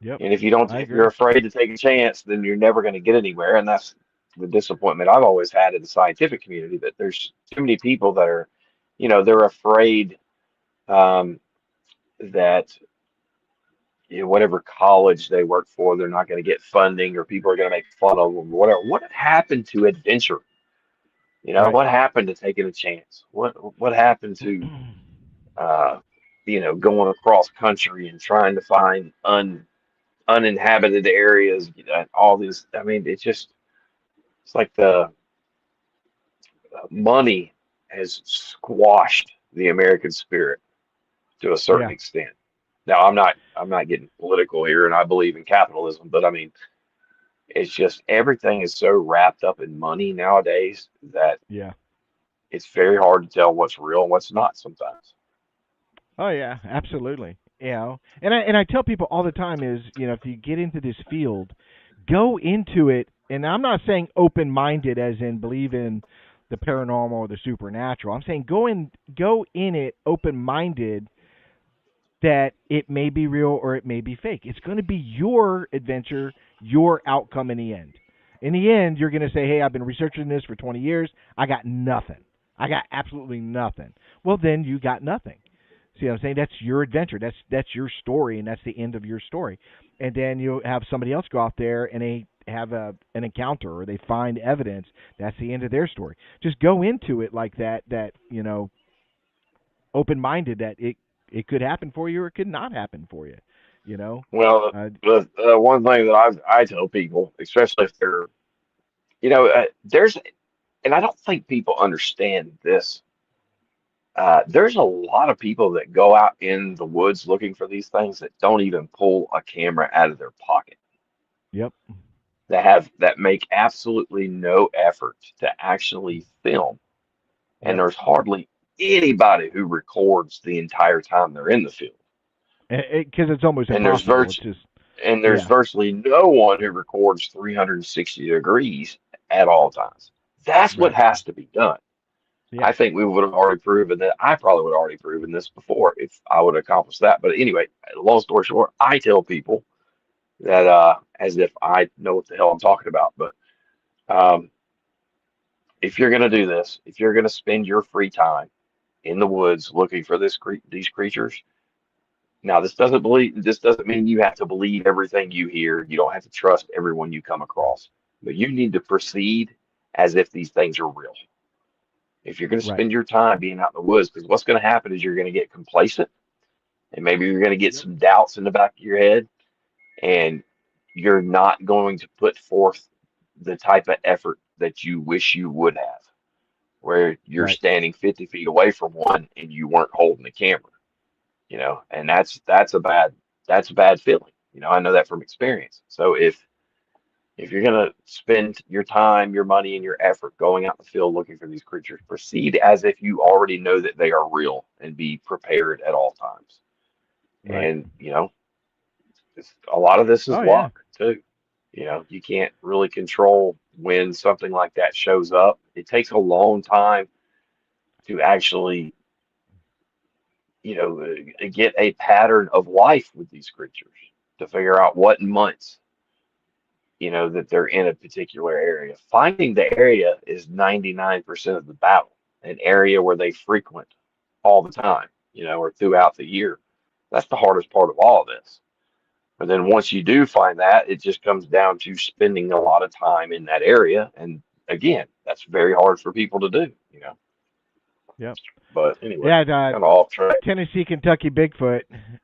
Yep. And if you don't, I if you're agree. afraid to take a chance, then you're never going to get anywhere. And that's the disappointment I've always had in the scientific community, that there's too many people that are, they're afraid, um, that whatever college they work for, they're not going to get funding, or people are going to make fun of them, or whatever. What happened to adventure? Right. What happened to taking a chance? What happened to, uh, going across country and trying to find uninhabited areas, and all these. I mean, it's like the money has squashed the American spirit to a certain Yeah. extent. Now, I'm not getting political here, and I believe in capitalism, but I mean, it's just everything is so wrapped up in money nowadays that Yeah. it's very hard to tell what's real and what's not sometimes. Oh yeah, absolutely. And I tell people all the time is, if you get into this field, go into it, and I'm not saying open-minded as in believe in the paranormal or the supernatural. I'm saying go in it open-minded that it may be real or it may be fake. It's going to be your adventure, your outcome in the end. In the end, you're going to say, "Hey, I've been researching this for 20 years. I got nothing. I got absolutely nothing." Well, then you got nothing. See what I'm saying? That's your adventure. That's your story, and that's the end of your story. And then you have somebody else go out there and they have an encounter or they find evidence. That's the end of their story. Just go into it like that. Open minded that it could happen for you or it could not happen for you. You know. Well, Uh, the one thing that I tell people, especially if they're, there's, and I don't think people understand this. There's a lot of people that go out in the woods looking for these things that don't even pull a camera out of their pocket. yep. That make absolutely no effort to actually film, and Yep. there's hardly anybody who records the entire time they're in the field. Because it's almost And there's impossible. It's virtu just and there's yeah. virtually no one who records 360 degrees at all times. That's what Right. has to be done. Yeah. I think we would have already proven that. I probably would have already proven this before if I would accomplish that. But anyway, long story short, I tell people that, as if I know what the hell I'm talking about. But um, if you're going to do this, if you're going to spend your free time in the woods looking for these creatures, now this doesn't mean you have to believe everything you hear. You don't have to trust everyone you come across, but you need to proceed as if these things are real. If you're going to Right. spend your time being out in the woods, because what's going to happen is you're going to get complacent, and maybe you're going to get Yep. some doubts in the back of your head, and you're not going to put forth the type of effort that you wish you would have, where you're Right. standing 50 feet away from one and you weren't holding the camera, and that's a bad feeling. I know that from experience. So if you're gonna spend your time, your money, and your effort going out in the field looking for these creatures, proceed as if you already know that they are real and be prepared at all times. Right. And a lot of this is Oh yeah. luck too. You can't really control when something like that shows up. It takes a long time to actually get a pattern of life with these creatures to figure out what months, that they're in a particular area. Finding the area is 99% of the battle, an area where they frequent all the time, or throughout the year. That's the hardest part of all of this. But then once you do find that, it just comes down to spending a lot of time in that area. And again, that's very hard for people to do. Yep. But anyway, Yeah, kind of off track. Tennessee, Kentucky Bigfoot.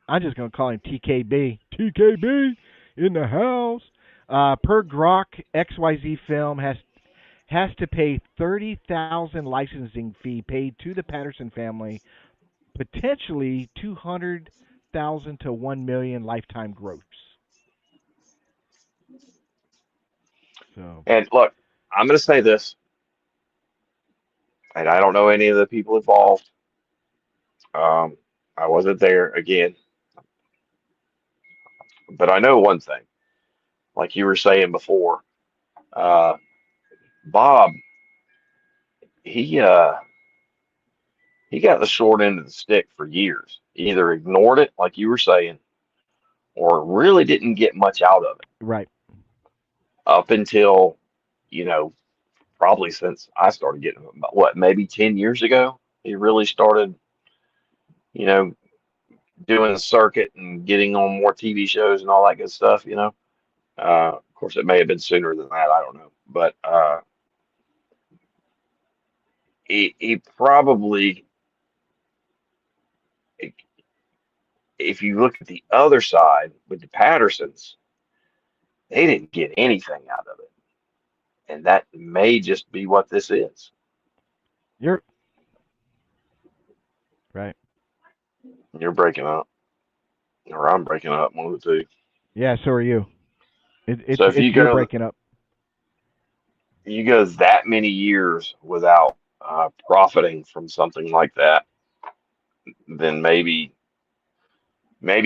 I'm just going to call him TKB. TKB in the house. Per Grok, XYZ Film has to pay $30,000 licensing fee paid to the Patterson family, potentially $200,000 to $1 million lifetime gross. So And look, I'm going to say this, and I don't know any of the people involved. Um, I wasn't there again, but I know one thing. Like you were saying before, uh, Bob, he uh, he got the short end of the stick for years. He either ignored it, like you were saying, or really didn't get much out of it right. up until, you know, probably since I started getting them, what, maybe 10 years ago. He really started, you know, doing the circuit and getting on more TV shows and all that good stuff. Of course, it may have been sooner than that. I don't know. But he probably, if you look at the other side with the Pattersons, they didn't get anything out of it. And that may just be what this is. You're right. You're breaking up, or I'm breaking up, one of the two. Yeah, so are you. So if It's you're breaking up. you go that many years without profiting from something like that, then maybe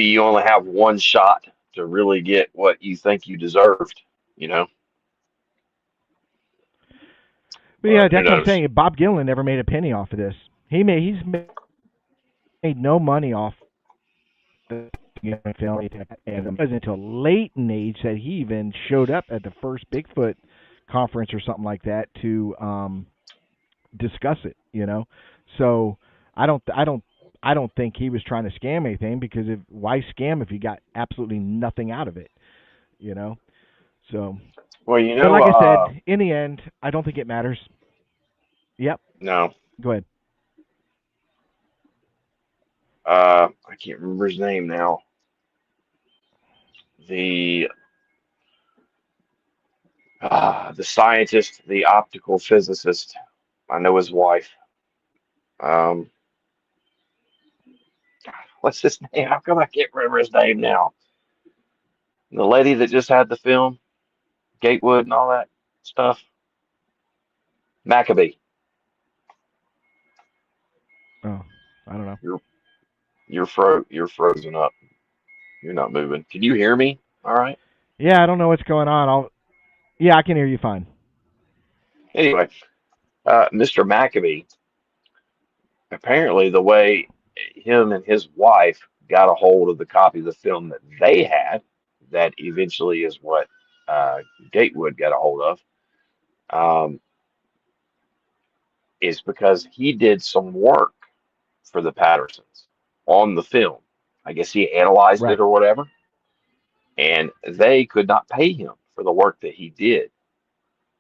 you only have one shot to really get what you think you deserved, you know. But yeah, But who that's what I'm knows? saying. Bob Gillen never made a penny off of this. He's made no money off the film, and it wasn't until late in age that he even showed up at the first Bigfoot conference or something like that to discuss it. So I don't I don't I don't think he was trying to scam anything, because why scam if you got absolutely nothing out of it? You know. So, Well, but like I said, in the end, I don't think it matters. Yep. no, Go ahead. I can't remember his name now. The the scientist, the optical physicist. I know his wife. Um, what's his name? How come I can't remember his name now? The lady that just had the film, Gatewood and all that stuff. Maccabee. Oh, I don't know. You're you're frozen up. You're not moving. Can you hear me? All right. Yeah, I don't know what's going on. Yeah, I can hear you fine. Anyway, Mr. Maccabee, apparently the way him and his wife got a hold of the copy of the film that they had, that eventually is what uh, Gatewood got a hold of, um, is because he did some work for the Pattersons on the film. I guess he analyzed it Right. or whatever, and they could not pay him for the work that he did.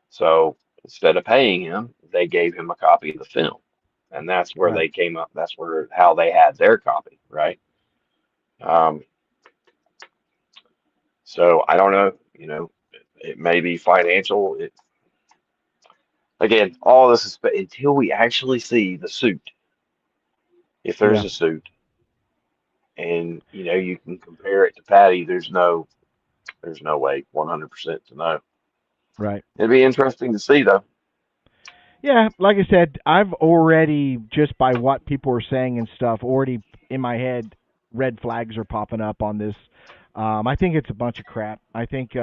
So instead of paying him, they gave him a copy of the film. And that's where Right. they came up. That's where how they had their copy, right? Um, so I don't know, it may be financial. Again, all this is, but until we actually see the suit, if there's Yeah. a suit, and you can compare it to Patty, there's no way 100% to know. Right. It'd be interesting to see though. Yeah, like I said, I've already, just by what people are saying and stuff, already in my head, red flags are popping up on this. I think it's a bunch of crap. I think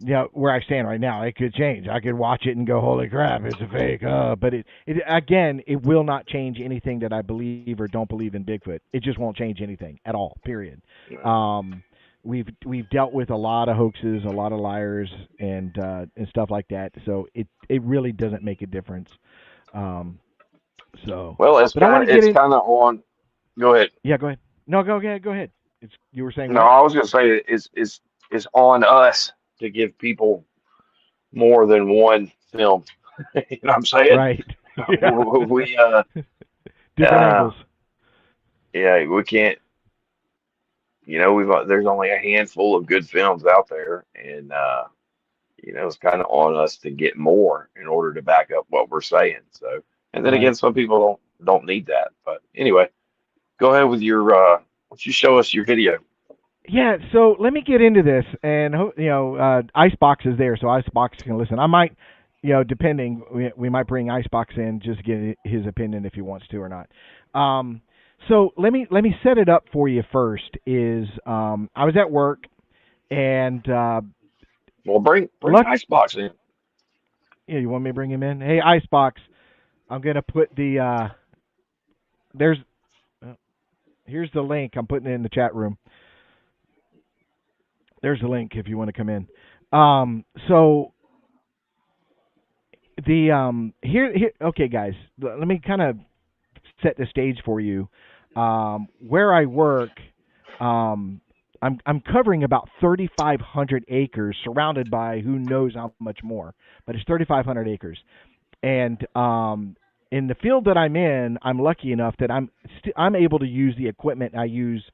where I stand right now, it could change. I could watch it and go, "Holy crap, it's a fake!" But it again, it will not change anything that I believe or don't believe in Bigfoot. It just won't change anything at all. Period. Yeah. We've dealt with a lot of hoaxes, a lot of liars, and stuff like that. So it really doesn't make a difference. Um, so, Well, but I want to get it's in. kind of on. Go ahead. Yeah, go ahead. No, go ahead. Go ahead. You were saying No, what? I was going to say it's on us to give people more than one film. You know what I'm saying? Right. Yeah. We Different uh angles. yeah, we can't. We've there's only a handful of good films out there, and it's kind of on us to get more in order to back up what we're saying. So, and then again, Right. some people don't need that. But anyway, go ahead with your. Why don't you show us your video? Yeah, so let me get into this, and Icebox is there, so Icebox can listen. I might, depending, we might bring Icebox in just to get his opinion if he wants to or not. So let me set it up for you first. Is I was at work, and Well, bring luck. Icebox in. Yeah, you want me to bring him in? Hey, Icebox, I'm gonna put the there's here's the link. I'm putting it in the chat room. There's the link if you want to come in. So the here okay guys, let me kind of set the stage for you. Where I work, I'm covering about 3,500 acres, surrounded by who knows how much more, but it's 3,500 acres. And in the field that I'm in, I'm lucky enough that I'm able to use the equipment I use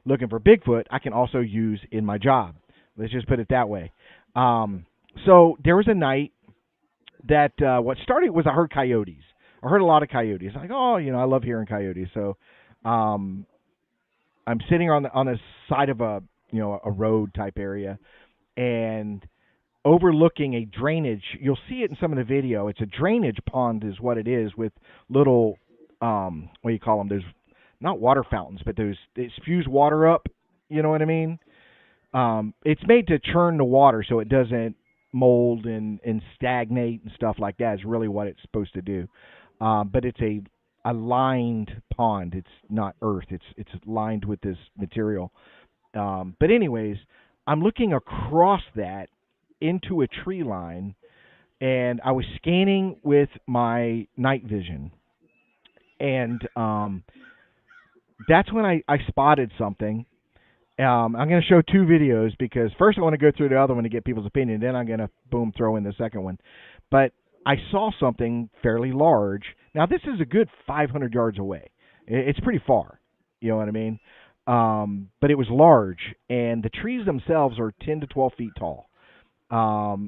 looking for Bigfoot. I can also use in my job. Let's just put it that way. So there was a night that what started was I heard coyotes. I heard a lot of coyotes. I'm like, oh, I love hearing coyotes. So um, I'm sitting on the side of a road type area, and overlooking a drainage. You'll see it in some of the video. It's a drainage pond, is what it is, with little what do you call them? There's not water fountains, but it spews water up. You know what I mean? It's made to churn the water so it doesn't mold and stagnate and stuff like that. Is really what it's supposed to do. But it's a lined pond. It's not earth. It's lined with this material. But anyways, I'm looking across that into a tree line, and I was scanning with my night vision, and that's when I spotted something. I'm going to show two videos because first I want to go through the other one to get people's opinion. Then I'm going to boom throw in the second one. But I saw something fairly large. Now this is a good 500 yards away. It's pretty far. You know what I mean? But it was large, and the trees themselves are 10 to 12 feet tall.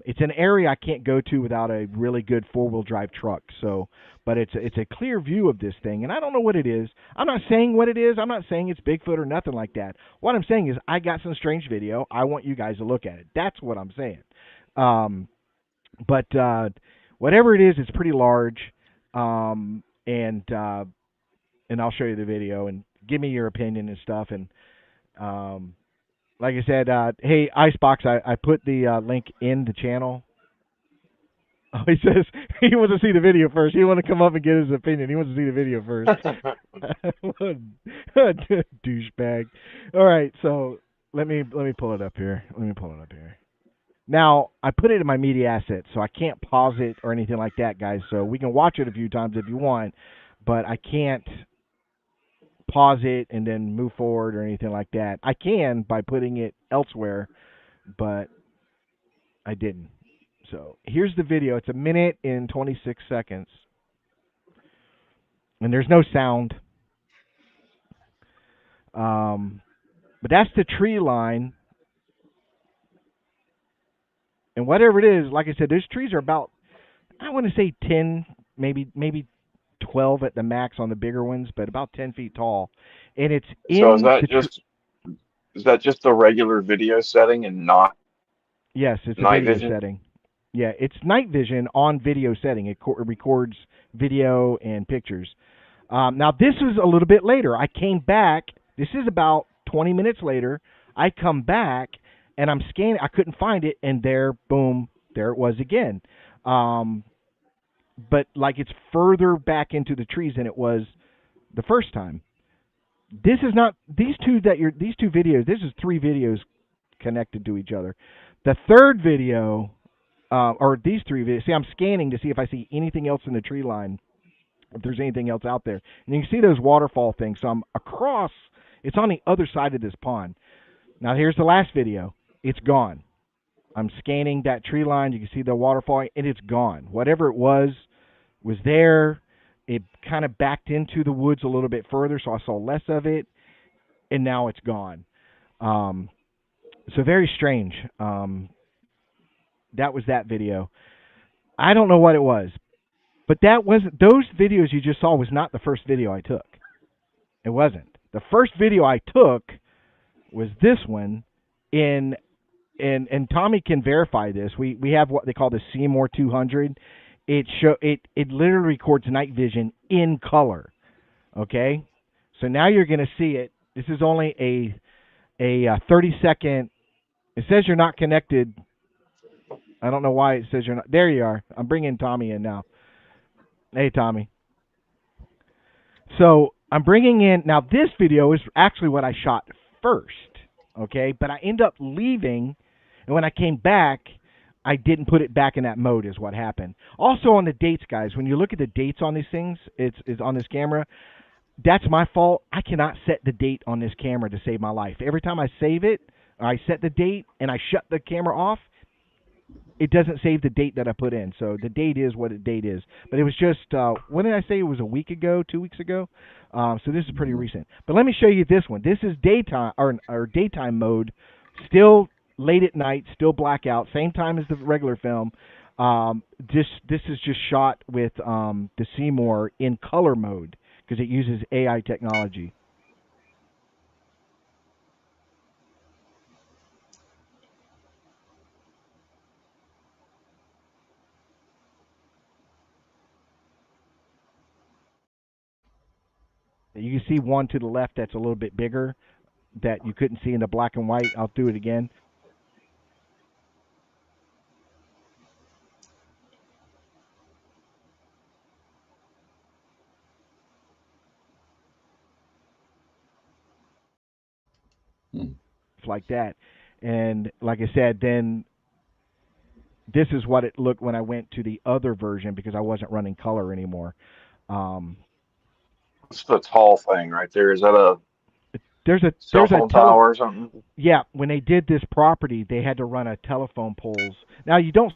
It's an area I can't go to without a really good four-wheel drive truck. So, but it's a clear view of this thing, and I don't know what it is. I'm not saying what it is. I'm not saying it's Bigfoot or nothing like that. What I'm saying is I got some strange video. I want you guys to look at it. That's what I'm saying. But whatever it is, it's pretty large. And I'll show you the video and give me your opinion and stuff. And like I said, hey, Icebox, I put the link in the channel. Oh, he says he wants to see the video first. He wants to come up and get his opinion. He wants to see the video first. Douchebag. All right, so let me pull it up here. Now, I put it in my media assets, so I can't pause it or anything like that, guys. So we can watch it a few times if you want, but I can't pause it and then move forward or anything like that. I can by putting it elsewhere, but I didn't. So here's the video. It's 1 minute and 26 seconds. And there's no sound. But that's the tree line. And whatever it is, like I said, those trees are about, I want to say 10, maybe 12 at the max on the bigger ones, but about 10 feet tall. And it's So in the is that just the regular video setting and not yes, it's a night video vision? setting. Yeah, it's night vision on video setting. It records video and pictures. Now, this is a little bit later. I came back. This is about 20 minutes later. I come back, and I'm scanning. I couldn't find it, and there, boom, there it was again. But like it's further back into the trees than it was the first time. This is not these two videos. This is three videos connected to each other. The third video, or these three videos. See, I'm scanning to see if I see anything else in the tree line, if there's anything else out there. And you can see those waterfall things. So I'm across. It's on the other side of this pond. Now here's the last video. It's gone. I'm scanning that tree line. You can see the waterfall, and it's gone. Whatever it was there. It kind of backed into the woods a little bit further, so I saw less of it, and now it's gone. So very strange. That was that video. I don't know what it was, but that wasn't. Those videos you just saw was not the first video I took. It wasn't. The first video I took was this one in. And Tommy can verify this. We have what they call the Seymour 200. It literally records night vision in color. Okay, so now you're going to see it. This is only a 30-second. It says you're not connected. I don't know why it says you're not. There you are. I'm bringing Tommy in now. Hey, Tommy. So I'm bringing in now. This video is actually what I shot first. Okay, but I end up leaving. And when I came back, I didn't put it back in that mode is what happened. Also on the dates, guys, when you look at the dates on these things, it's on this camera, that's my fault. I cannot set the date on this camera to save my life. Every time I save it, I set the date and I shut the camera off, it doesn't save the date that I put in. So the date is what the date is. But it was just, when did I say it was a week ago, 2 weeks ago? So this is pretty recent. But let me show you this one. This is daytime or daytime mode, still late at night, still blackout, same time as the regular film. This is just shot with the Seymour in color mode because it uses AI technology. You can see one to the left that's a little bit bigger that you couldn't see in the black and white. I'll do it again. Like that. And like I said, then this is what it looked when I went to the other version because I wasn't running color anymore. What's the tall thing right there? Is that a cell there's a phone tower or something? Yeah, when they did this property, they had to run a telephone poles. Now you don't.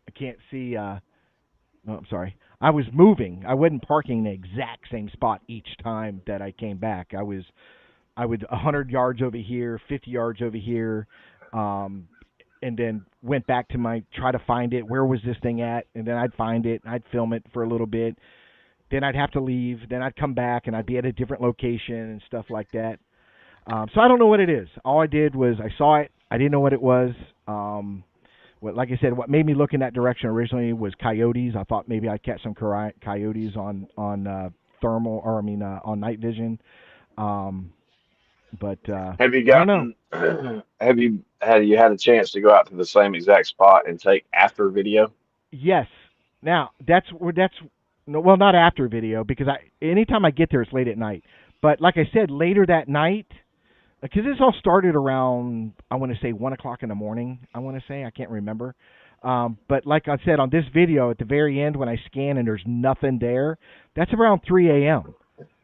I can't see. No, I'm sorry. I was moving. I wasn't parking in the exact same spot each time that I came back. I would 100 yards over here, 50 yards over here, and then went back to try to find it. Where was this thing at? And then I'd find it. I'd film it for a little bit. Then I'd have to leave. Then I'd come back, and I'd be at a different location and stuff like that. So I don't know what it is. All I did was I saw it. I didn't know what it was. Like I said, what made me look in that direction originally was coyotes. I thought maybe I'd catch some coyotes on thermal, or on night vision. But Have you I don't know. gotten? Have you had a chance to go out to the same exact spot and take after video? Yes. Now that's no, well, not after video because anytime I get there it's late at night. But like I said, later that night, because this all started around, I want to say 1 o'clock in the morning. I want to say, I can't remember. But like I said on this video, at the very end when I scan and there's nothing there, that's around 3 a.m.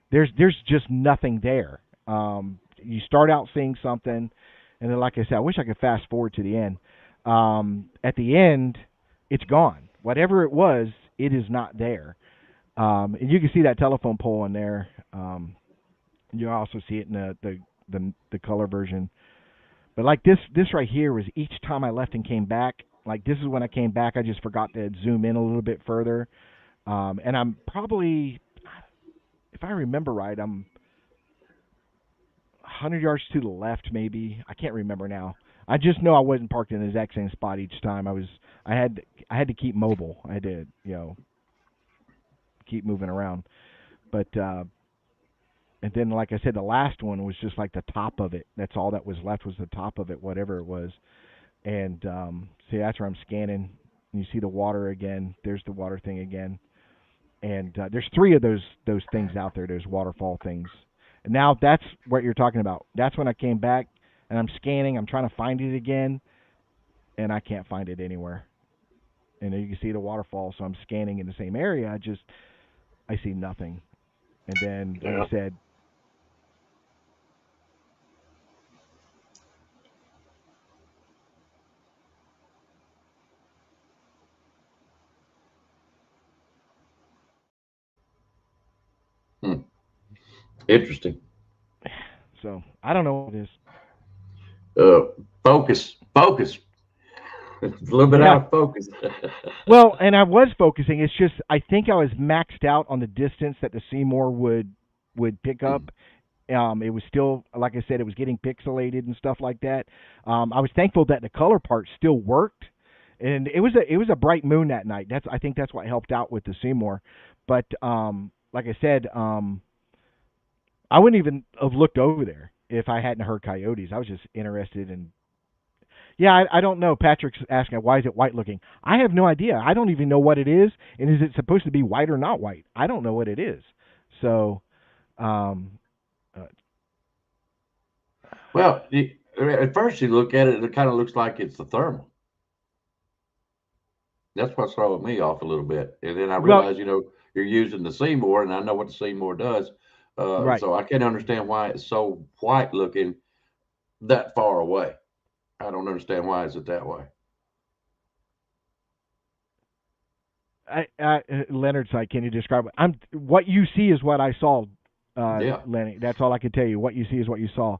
There's just nothing there. You start out seeing something, and then like I said, I wish I could fast forward to the end. At the end, it's gone. Whatever it was, it is not there. And you can see that telephone pole in there. You also see it in the color version. But like this right here was each time I left and came back. Like this is when I came back, I just forgot to zoom in a little bit further. And I'm probably, if I remember right, I'm 100 yards to the left maybe. I can't remember now. I just know I wasn't parked in the exact same spot each time. I had to keep mobile. I had to keep moving around. But and then like I said, the last one was just like the top of it. That's all that was left was the top of it, whatever it was. And see, that's where I'm scanning. And you see the water again. There's the water thing again. And there's three of those things out there. Those waterfall things. And now that's what you're talking about. That's when I came back and I'm scanning. I'm trying to find it again, and I can't find it anywhere. And you can see the waterfall, so I'm scanning in the same area. I see nothing. And then, like Yeah. I said, Hmm. Interesting. so I don't know what it is. Focus. It's a little bit Yeah. out of focus. Well, and I was focusing. It's just I think I was maxed out on the distance that the Seymour would pick up. It was still, like I said, it was getting pixelated and stuff like that. I was thankful that the color part still worked, and it was a bright moon that night. I think that's what helped out with the Seymour. But like I said, I wouldn't even have looked over there if I hadn't heard coyotes. I was just interested in. Yeah, I don't know. Patrick's asking why is it white looking. I have no idea. I don't even know what it is, and is it supposed to be white or not white? I don't know what it is. So. Uh, Well, at first you look at it, it kind of looks like it's the thermal. That's what's throwing me off a little bit. And then I well, realize, you're using the Seymour, and I know what the Seymour does. right. So I can't understand why it's so white looking that far away. I don't understand why is it that way. Leonard's like, can you describe it? What you see is what I saw, Yeah. Lenny. That's all I can tell you. What you see is what you saw.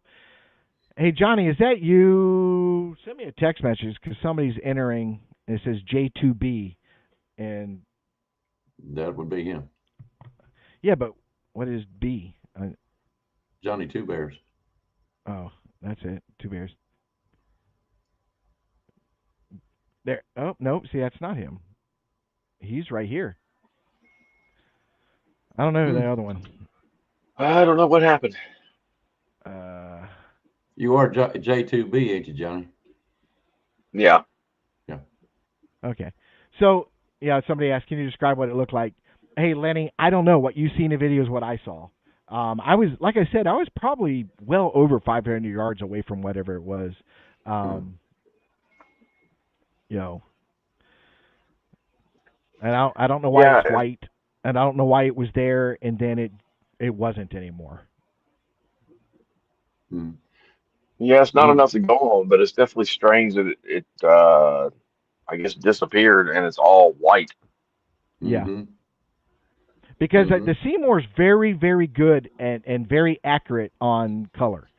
Hey, Johnny, is that you? Send me a text message because somebody's entering. And it says J2B, and That would be him. yeah, but what is B? Johnny Two Bears. Oh, that's it. Two bears. There. Oh no, see, that's not him. He's right here. I don't know who Hmm. the other one. I don't know what happened. Uh, You are J2B, ain't you, Johnny? Yeah. Yeah. Okay. So, yeah, somebody asked, can you describe what it looked like? Hey, Lenny, I don't know. What you see in the video is what I saw. I was, like I said, I was probably well over 500 yards away from whatever it was. Hmm. You know, and I don't know why Yeah. it's white, and I don't know why it was there, and then it wasn't anymore. Hmm. Yeah, it's not You. enough to go on, but it's definitely strange that it I guess disappeared and it's all white. Yeah. Mm-hmm. Because Mm-hmm. the Seymour's very, very good and very accurate on color.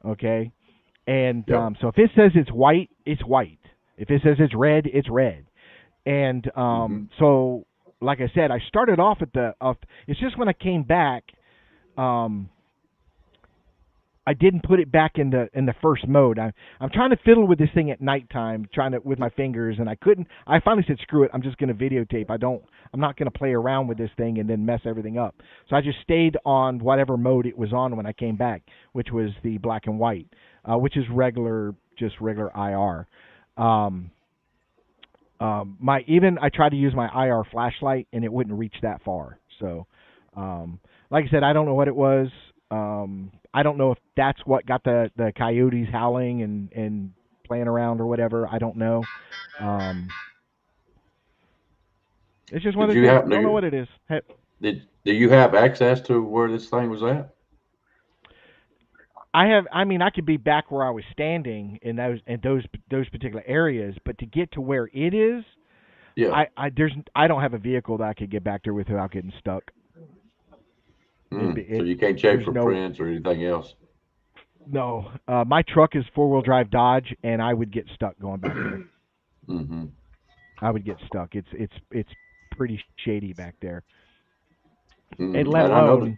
Okay? And Yep. so if it says it's white, it's white. If it says it's red, it's red. And Mm-hmm. so, like I said, I started off at the. It's just when I came back, um, I didn't put it back in the first mode. I'm trying to fiddle with this thing at nighttime, trying to with my fingers, and I couldn't. I finally said, "Screw it! I'm just going to videotape. I'm not going to play around with this thing and then mess everything up." So I just stayed on whatever mode it was on when I came back, which was the black and white, which is just regular IR. Um, my even I tried to use my IR flashlight and it wouldn't reach that far. So, like I said, I don't know what it was. I don't know if that's what got the coyotes howling and playing around or whatever. I don't know. Um, it's just one Did of those you things. happen Don't know to what it is. did Do you have access to where this thing was at? I have. I mean, I could be back where I was standing in those particular areas, but to get to where it is, Yeah. I don't have a vehicle that I could get back there with without getting stuck. So you can't check There's for no prints or anything else. no. My truck is 4-wheel drive Dodge, and I would get stuck going back there. Mm-hmm. I would get stuck. It's pretty shady back there, and Mm-hmm. let And I know that. alone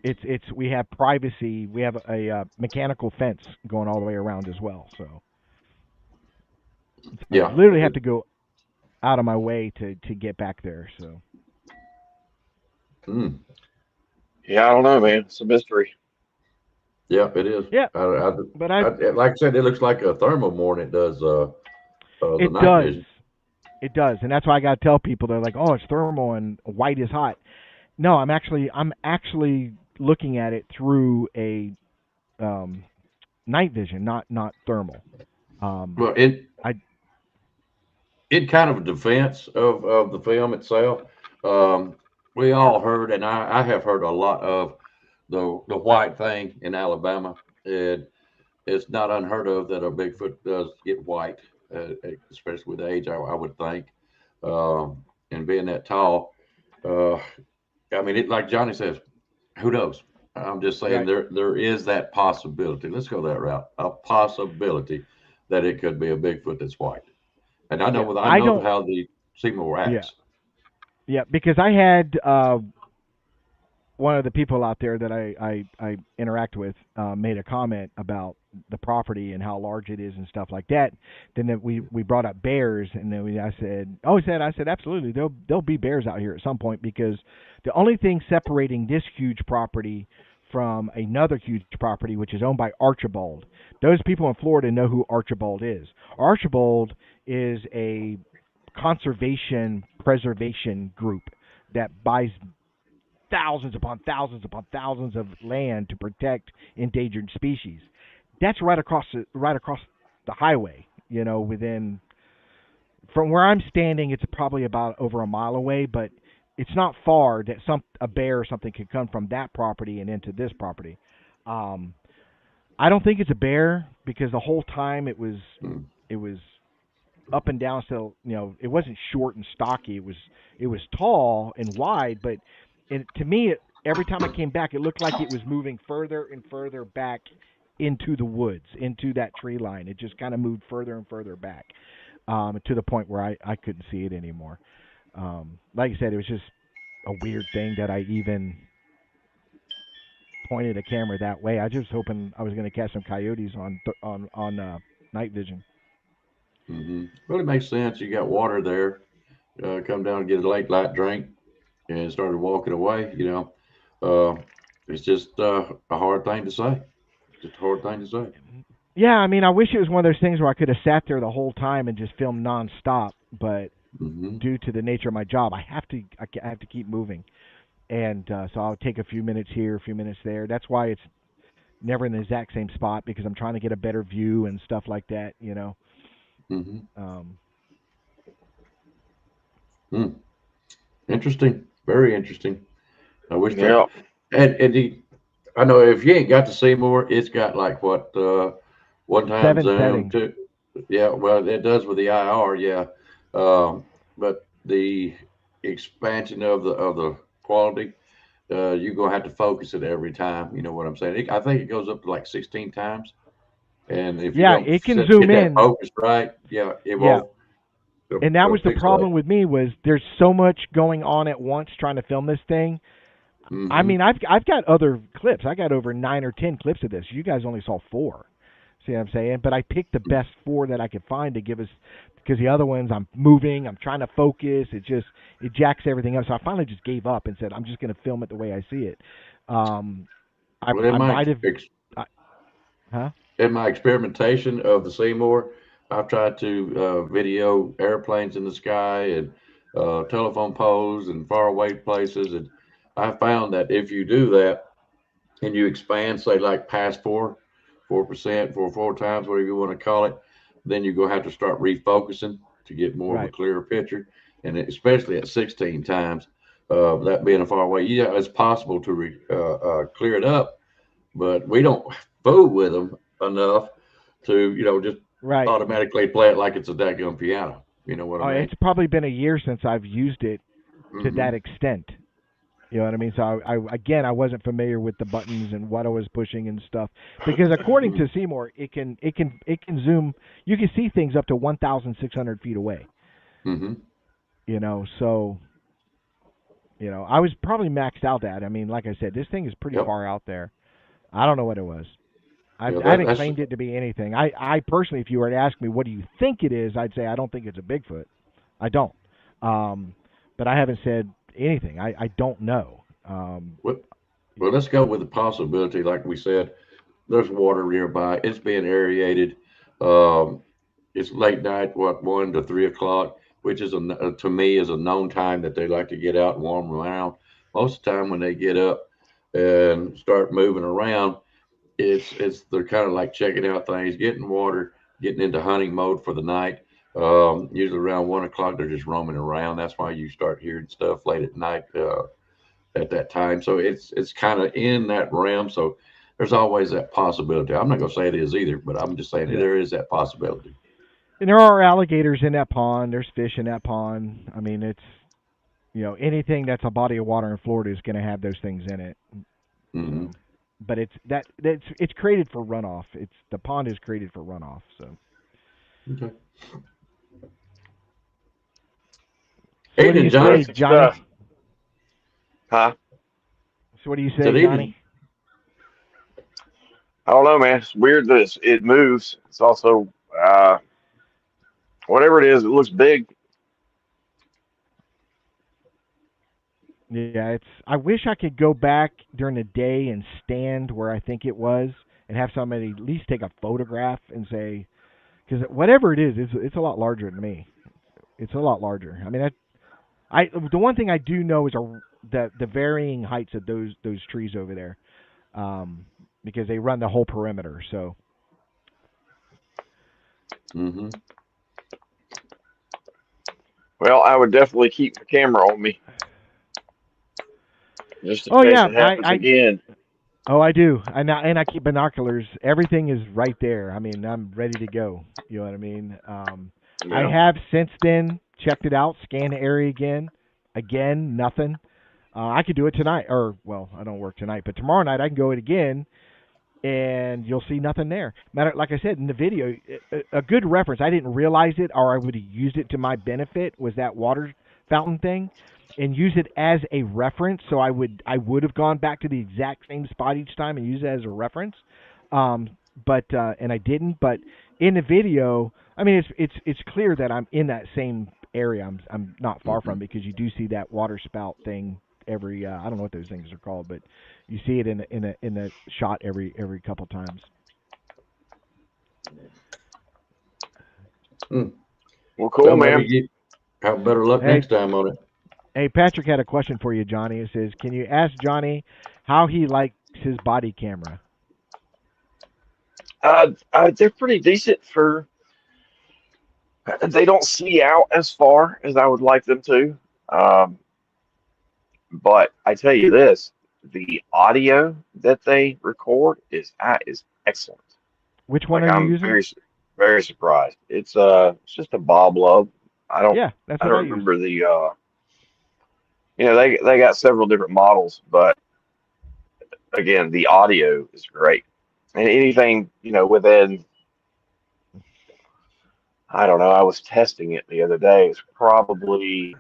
it's we have privacy. We have a mechanical fence going all the way around as well. So I Yeah. literally have to go out of my way to get back there. So Mm, Yeah, I don't know, man. It's a mystery. yeah, it is. yeah, I, I, but like I said, it looks like a thermal more than it does the it night does. vision. It does, and that's why I got to tell people. They're like, "Oh, it's thermal and white is hot." No, I'm actually looking at it through a um, night vision, not thermal. Um, Well, it I in kind of a defense of the film itself, um, we all heard, and I have heard a lot of the white thing in Alabama. And it's not unheard of that a Bigfoot does get white, especially with age. I would think, and being that tall. Uh, I mean, it like Johnny says, who knows? I'm just saying right. there is that possibility. Let's go that route. A possibility that it could be a Bigfoot that's white. And Yeah, I I know don't. how the Seymour Yeah, acts. yeah, because I had one of the people out there that I interact with made a comment about the property and how large it is and stuff like that. Then we brought up bears, and then I said absolutely there'll be bears out here at some point, because the only thing separating this huge property from another huge property, which is owned by Archibald. Those people in Florida know who Archibald is. Archibald is a conservation preservation group that buys thousands of land to protect endangered species. That's right across the highway. Within from where I'm standing, it's probably about over a mile away, but it's not far that a bear or something could come from that property and into this property. Um, I don't think it's a bear, because the whole time Mm. it was up and down. So it wasn't short and stocky. It was tall and wide, but to me, every time I came back, it looked like it was moving further and further back into the woods, into that tree line. It just kind of moved further and further back, to the point where I couldn't see it anymore. Like I said, it was just a weird thing that I even pointed a camera that way. I was just hoping I was going to catch some coyotes on night vision. Well, it makes sense. You got water there. Come down and get a late light drink and started walking away. Uh, it's just a hard thing to say. Just a hard thing to say. Yeah, I mean, I wish it was one of those things where I could have sat there the whole time and just filmed nonstop, but Hmm. due to the nature of my job, I have to keep moving, and so I'll take a few minutes here, a few minutes there. That's why it's never in the exact same spot, because I'm trying to get a better view and stuff like that. Hmm. Um, Hmm. Interesting. Very interesting. I wish that. Yeah. I know if you ain't got to see more, it's got like what one time 7 zoom settings. two. Yeah, well, it does with the IR. Yeah, but the expansion of the quality, you're gonna have to focus it every time. You know what I'm saying? I think it goes up to like 16 times, and if you Yeah, don't it can zoom get that in. focus right, yeah, it Yeah, won't and that was the pixelate. problem with me, was there's so much going on at once trying to film this thing. I Hmm. mean, I've got other clips. I got over 9 or 10 clips of this. You guys only saw 4. See what I'm saying? But I picked the best 4 that I could find to give us, because the other ones I'm moving, I'm trying to focus. It jacks everything up. So I finally just gave up and said I'm just going to film it the way I see it. Um, Well, in I my might have, I, huh? experimentation of the Seymour, I've tried to video airplanes in the sky and telephone poles and faraway places, and I found that if you do that and you expand, say like past 4%, four times, whatever you want to call it, then you're gonna have to start refocusing to get more of a Right. clearer picture, and especially at 16 times, that being a far away, yeah, it's possible to clear it up, but we don't fool with them enough to just Right. automatically play it like it's a daggone piano. You know what I Oh, mean? it's probably been a year since I've used it to Hmm. that extent. You know what I mean? So again, I wasn't familiar with the buttons and what I was pushing and stuff. Because according to Seymour, it can zoom. You can see things up to 1,600 feet away. Hmm. So I was probably maxed out at. I mean, like I said, this thing is pretty Yep. far out there. I don't know what it was. I You know, haven't that's claimed it to be anything. I personally, if you were to ask me, what do you think it is, I'd say I don't think it's a Bigfoot. I don't. But I haven't said anything. I don't know. well, well, let's go with the possibility. Like we said, there's water nearby. It's being aerated. Um, it's late night, what 1 to 3 o'clock, which is to me is a known time that they like to get out and warm around. Most of the time when they get up and start moving around, it's they're kind of like checking out things, getting water, getting into hunting mode for the night. Usually around 1 o'clock, they're just roaming around. That's why you start hearing stuff late at night at that time. So it's kind of in that realm. So there's always that possibility. I'm not going to say it is either, but I'm just saying Yeah. there is that possibility. And there are alligators in that pond. There's fish in that pond. I mean, it's anything that's a body of water in Florida is going to have those things in it. Hmm. So, but it's created for runoff. The pond is created for runoff. So, Okay. so what do Evening, you Johnny. say, Interesting Johnny? stuff. Huh? So what do you Good say, evening. Johnny? I don't know, man. It's weird that it moves. It's also whatever it is. It looks big. Yeah, I wish I could go back during the day and stand where I think it was, and have somebody at least take a photograph and say, because whatever it is, it's a lot larger than me. It's a lot larger. I mean, the one thing I do know is the varying heights of those trees over there, because they run the whole perimeter. So Hmm. Well, I would definitely keep the camera on me just in oh case yeah, it happens again. I do. And I keep binoculars. Everything is right there. I mean, I'm ready to go. You know what I mean? I Yeah. have since then checked it out, scanned the area again. Again, nothing. I could do it tonight, or well, I don't work tonight, but tomorrow night I can go it again, and you'll see nothing there. Matter, like I said in the video, a good reference. I didn't realize it, or I would have used it to my benefit. Was that water fountain thing, and use it as a reference. So I would have gone back to the exact same spot each time and use it as a reference. But and I didn't. But in the video, I mean, it's clear that I'm in that same area. I'm not far Hmm. from, because you do see that water spout thing every. I don't know what those things are called, but you see it in the shot every couple times. Hmm. Well, Well, cool, maybe man. you have better luck Hey, next time on it. hey, Patrick had a question for you, Johnny. It says, "Can you ask Johnny how he likes his body camera?" They're pretty decent for. They don't see out as far as I would like them to. Um, but I tell you this, the audio that they record is excellent. Which one Like are you I'm using? very surprised. It's just a Bob Love. I don't Yeah, that's I what I don't use. remember they got several different models, but again, the audio is great. And anything, within, I don't know, I was testing it the other day. It's probably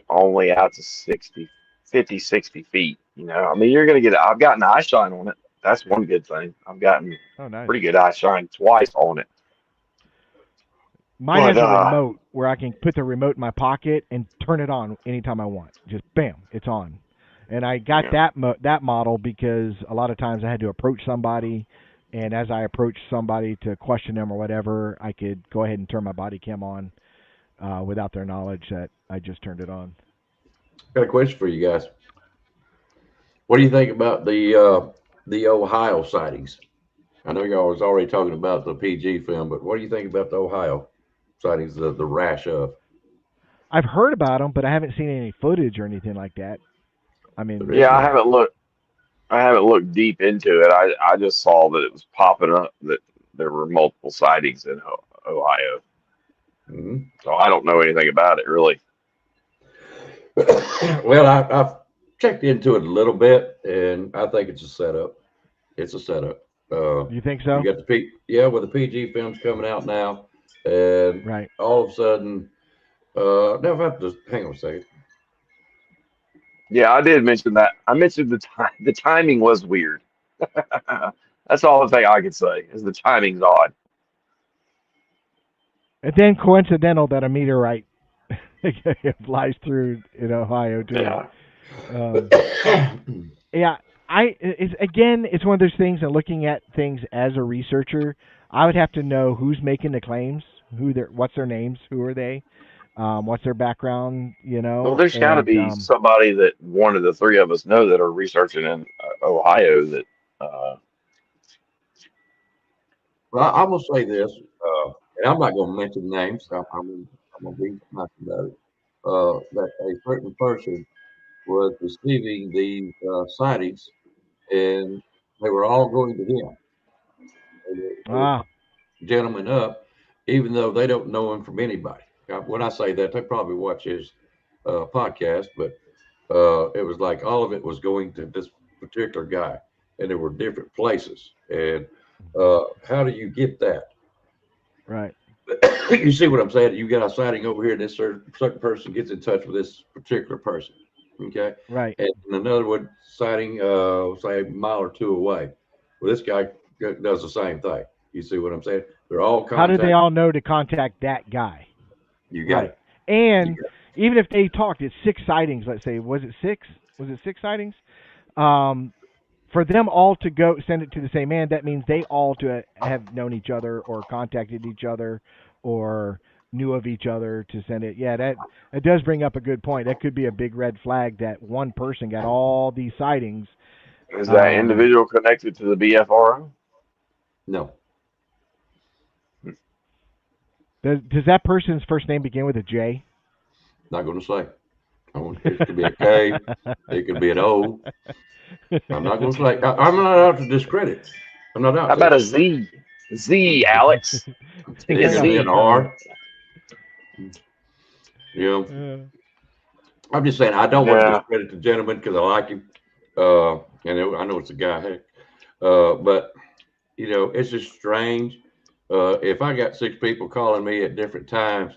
only out to 60, 50, 60 feet. I mean, I've gotten eye shine on it. That's one good thing. I've gotten Oh, nice. pretty good eye shine twice on it. Mine But has a remote where I can put the remote in my pocket and turn it on anytime I want. Just bam, it's on. And I got yeah, that model because a lot of times I had to approach somebody, and as I approached somebody to question them or whatever, I could go ahead and turn my body cam on without their knowledge that I just turned it on. Got a question for you guys. What do you think about the Ohio sightings? I know y'all was already talking about the PG film, but what do you think about the Ohio sightings? The rash of I've heard about them, but I haven't seen any footage or anything like that. I there mean, is yeah. I none. haven't looked. I haven't looked deep into it. I just saw that it was popping up that there were multiple sightings in Ohio. Hmm. So I don't know anything about it really. Well, I've checked into it a little bit, and I think it's a setup. It's a setup. you think You so? got yeah, with the PG films coming out now, and Right. all of a sudden, now if I have to hang on a second. Yeah, I did mention that. I mentioned the time. The timing was weird. That's all the thing I could say is the timing's odd. And then coincidental that a meteorite flies through in Ohio too. Yeah. Um, yeah, it's one of those things. And looking at things as a researcher, I would have to know who's making the claims, what's their names, who are they, what's their background, Well, there's got to and be somebody that one of the three of us know that are researching in Ohio that. Well, I will say this, and I'm not going to mention names. I'm going to be nice about it. That a certain person was receiving these sightings, and they were all going to him. And they ah, gentleman up, even though they don't know him from anybody. When I say that, they probably watch his podcast, but it was like all of it was going to this particular guy, and there were different places. And how do you get that? right, You see what I'm saying? You got a sighting over here, and this certain person gets in touch with this particular person. Okay. right. And another one sighting, say a mile or two away. Well, this guy does the same thing. You see what I'm saying? They're all How did they contact. all know to contact that guy? You got Right. it. You And got even if they talked, it's 6 sightings. Let's say, was it six? Was it 6 sightings? Um, for them all to go send it to the same man, that means they all to have known each other or contacted each other or knew of each other to send it. Yeah, that does bring up a good point. That could be a big red flag that one person got all these sightings. Is that Um, individual connected to the BFRO? no. does that person's first name begin with a J? Not going to say. It could be a K. It could be an O. I'm not going to say. I'm not out to discredit. I'm not out How to. about a Z? Z, Alex. Take a It could be an Z. R. You know, Uh, I'm just saying I don't want to Yeah. discredit the gentleman because I like him, and I know it's a guy. Heck, but it's just strange. If I got 6 people calling me at different times,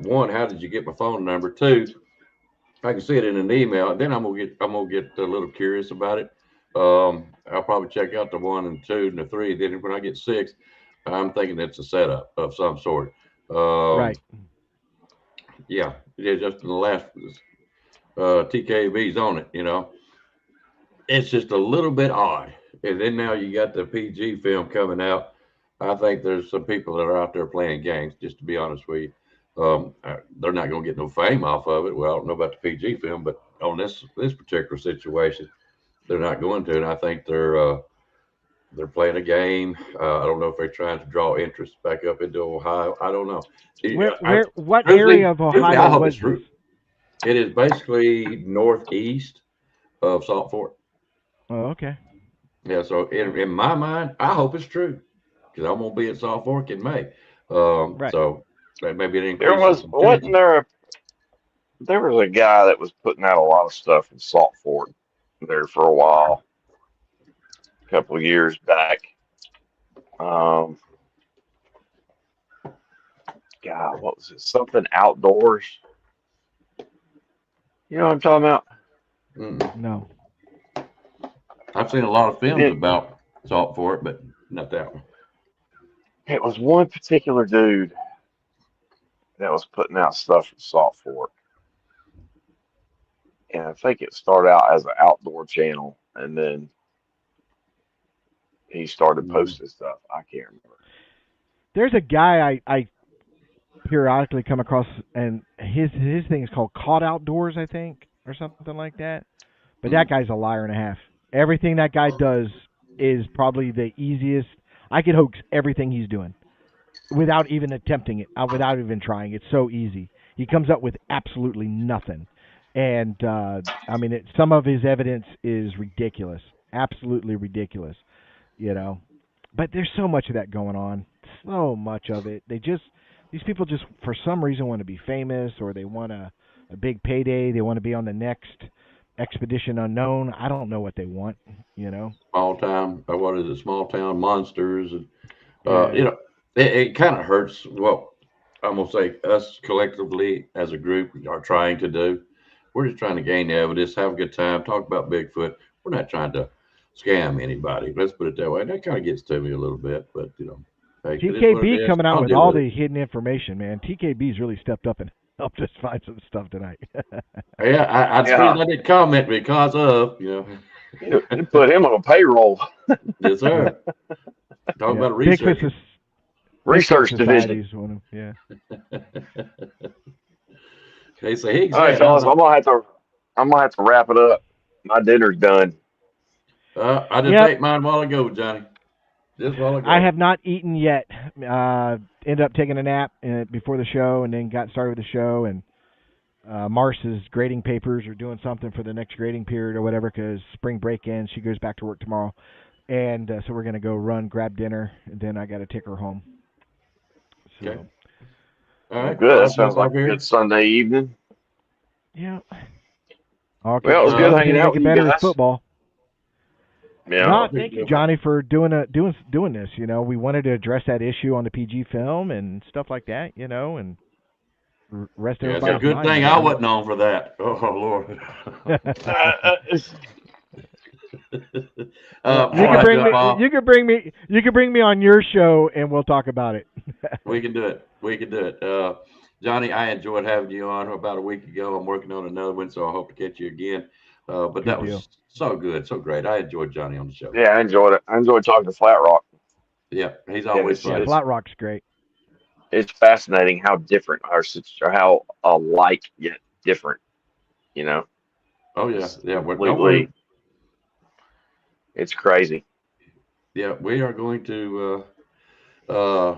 one, how did you get my phone number? Two, I can see it in an email, and then I'm gonna get a little curious about it. I'll probably check out the 1 and 2 and the 3. Then when I get 6, I'm thinking it's a setup of some sort. Um, right. yeah, just in the last TKB's on it. It's just a little bit odd. And then now you got the PG film coming out. I think there's some people that are out there playing games. Just to be honest with you, they're not going to get no fame off of it. Well, I don't know about the PG film, but on this particular situation, they're not going to. And I think they're playing a game. I don't know if they're trying to draw interest back up into Ohio. I don't know. What Truthfully, area of truthfully, Ohio I hope was it's this? true. It is basically northeast of Salt Fork. Oh, okay. Yeah, so in my mind, I hope it's true because I'm gonna be at Salt Fork in May. Right. So that maybe it There increases was, some wasn't chances. there was a guy that was putting out a lot of stuff in Salt Fork there for a while, a couple of years back. Um, God, what was it? Something outdoors. You know what I'm talking about? Mm-mm. No. I've seen a lot of films It, about Salt Fork, but not that one. it was one particular dude that was putting out stuff in Salt Fork. And I think it started out as an outdoor channel, and then he started Mm. posting stuff. I can't remember. There's a guy I periodically come across, and his thing is called Caught Outdoors, I think, or something like that. But that Mm. guy's a liar and a half. Everything that guy does is probably the easiest. I could hoax everything he's doing without even attempting it, without even trying. It's so easy. He comes up with absolutely nothing, and I mean, some of his evidence is ridiculous, absolutely ridiculous. You know, but there's so much of that going on, so much of it. These people just for some reason want to be famous, or they want a big payday. They want to be on the next expedition unknown. I don't know what they want. You know. Small town, what is it? Small town monsters, and uh, Yeah. you know, it kind of hurts. Well, I'm gonna say us collectively as a group are trying to do. We're just trying to gain evidence, have a good time, talk about Bigfoot. We're not trying to scam anybody. Let's put it that way. And that kind of gets to me a little bit, but hey, it is what it TKB is. coming out I'll with deal all with the it. hidden information, man. TKB's really stepped up and helped us find some stuff tonight. Yeah, I Yeah. I did comment because of You put him on a payroll. yes, sir. Talking Yeah, about research. Bigfoot Research division. Society's one of yeah. Okay, so Higgs All right, that I'm fellas, I'm gonna have to wrap it up. My dinner's done. I just Yep, ate mine a while ago, Johnny. Just a while I ago. have not eaten yet. Ended up taking a nap before the show, and then got started with the show. And Mars is grading papers or doing something for the next grading period or whatever because spring break ends. She goes back to work tomorrow, and so we're gonna go grab dinner, and then I got to take her home. Okay. So All Well, right. good. Well, That I'll sounds jump like off a good here. Sunday evening. yeah, Well, it was good only hanging thing out make with it you better is guys. football. Yeah. No, I'll pick thank you, you up. Johnny, for doing this. We wanted to address that issue on the PG film and stuff like that. And rest Yeah, it's a everybody's good mind. thing I wasn't on for that. Oh, Lord. It's- Well, Before I jump off, you can bring me on your show, and we'll talk about it. we can do it. We can do it. Johnny, I enjoyed having you on about a week ago. I'm working on another one, so I hope to catch you again. But Good that deal. was so good, so great. I enjoyed Johnny on the show. yeah, I enjoyed it. I enjoyed talking to Flat Rock. Yeah, he's Yeah, always Yeah, fun. Flat Rock's great. it's fascinating how different or how alike yet different. You know, Oh, yeah. it's Yeah, completely. It's crazy. we are going to, uh,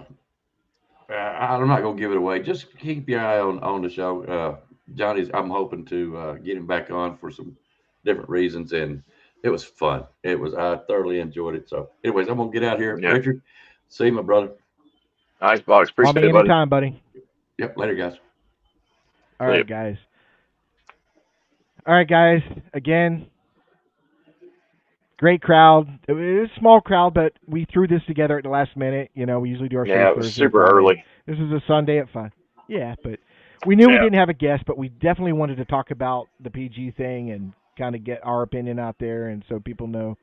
I'm not going to give it away. Just keep your eye on the show. Johnny's, I'm hoping to get him back on for some different reasons. And it was fun. I thoroughly enjoyed it. So, anyways, I'm going to get out here. Yeah. Richard, see you, my brother. Nice box. Call Appreciate me it, buddy. anytime, buddy. Yep, later, guys. All See ya. right, guys. All right, guys. Again, great crowd. It was a small crowd, but we threw this together at the last minute. We usually do our shows Yeah, it was Thursday or super Friday. early. This is a Sunday at 5. Yeah, but we knew we Yeah. didn't have a guest, but we definitely wanted to talk about the PG thing and kind of get our opinion out there, and so people know.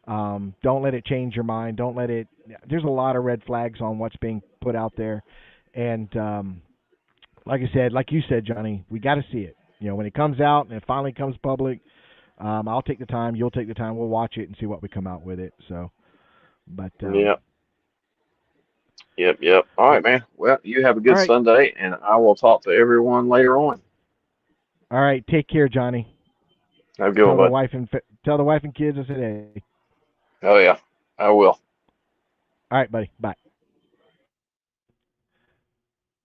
Don't let it change your mind. Don't let it. There's a lot of red flags on what's being put out there, and like you said, Johnny, we got to see it. When it comes out and it finally comes public, I'll take the time. You'll take the time. We'll watch it and see what we come out with it. So, but Yep. Yep. All right, man. Well, you have a all good right, Sunday, and I will talk to everyone later on. all right. Take care, Johnny. Have a good Tell one, the bud. wife and tell the wife and kids I said hey. Oh yeah, I will. All right, buddy. Bye.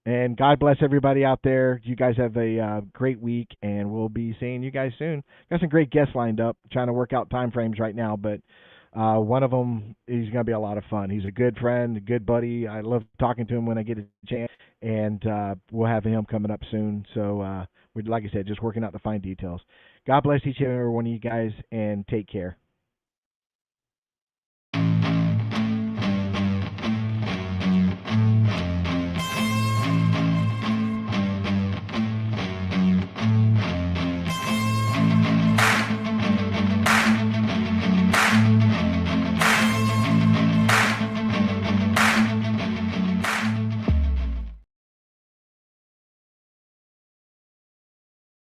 And God bless everybody out there. You guys have a great week, and we'll be seeing you guys soon. Got some great guests lined up. Trying to work out time frames right now, but one of them is going to be a lot of fun. He's a good friend, a good buddy. I love talking to him when I get a chance, and we'll have him coming up soon. So, like I said, just working out the fine details. God bless each and every one of you guys, and take care.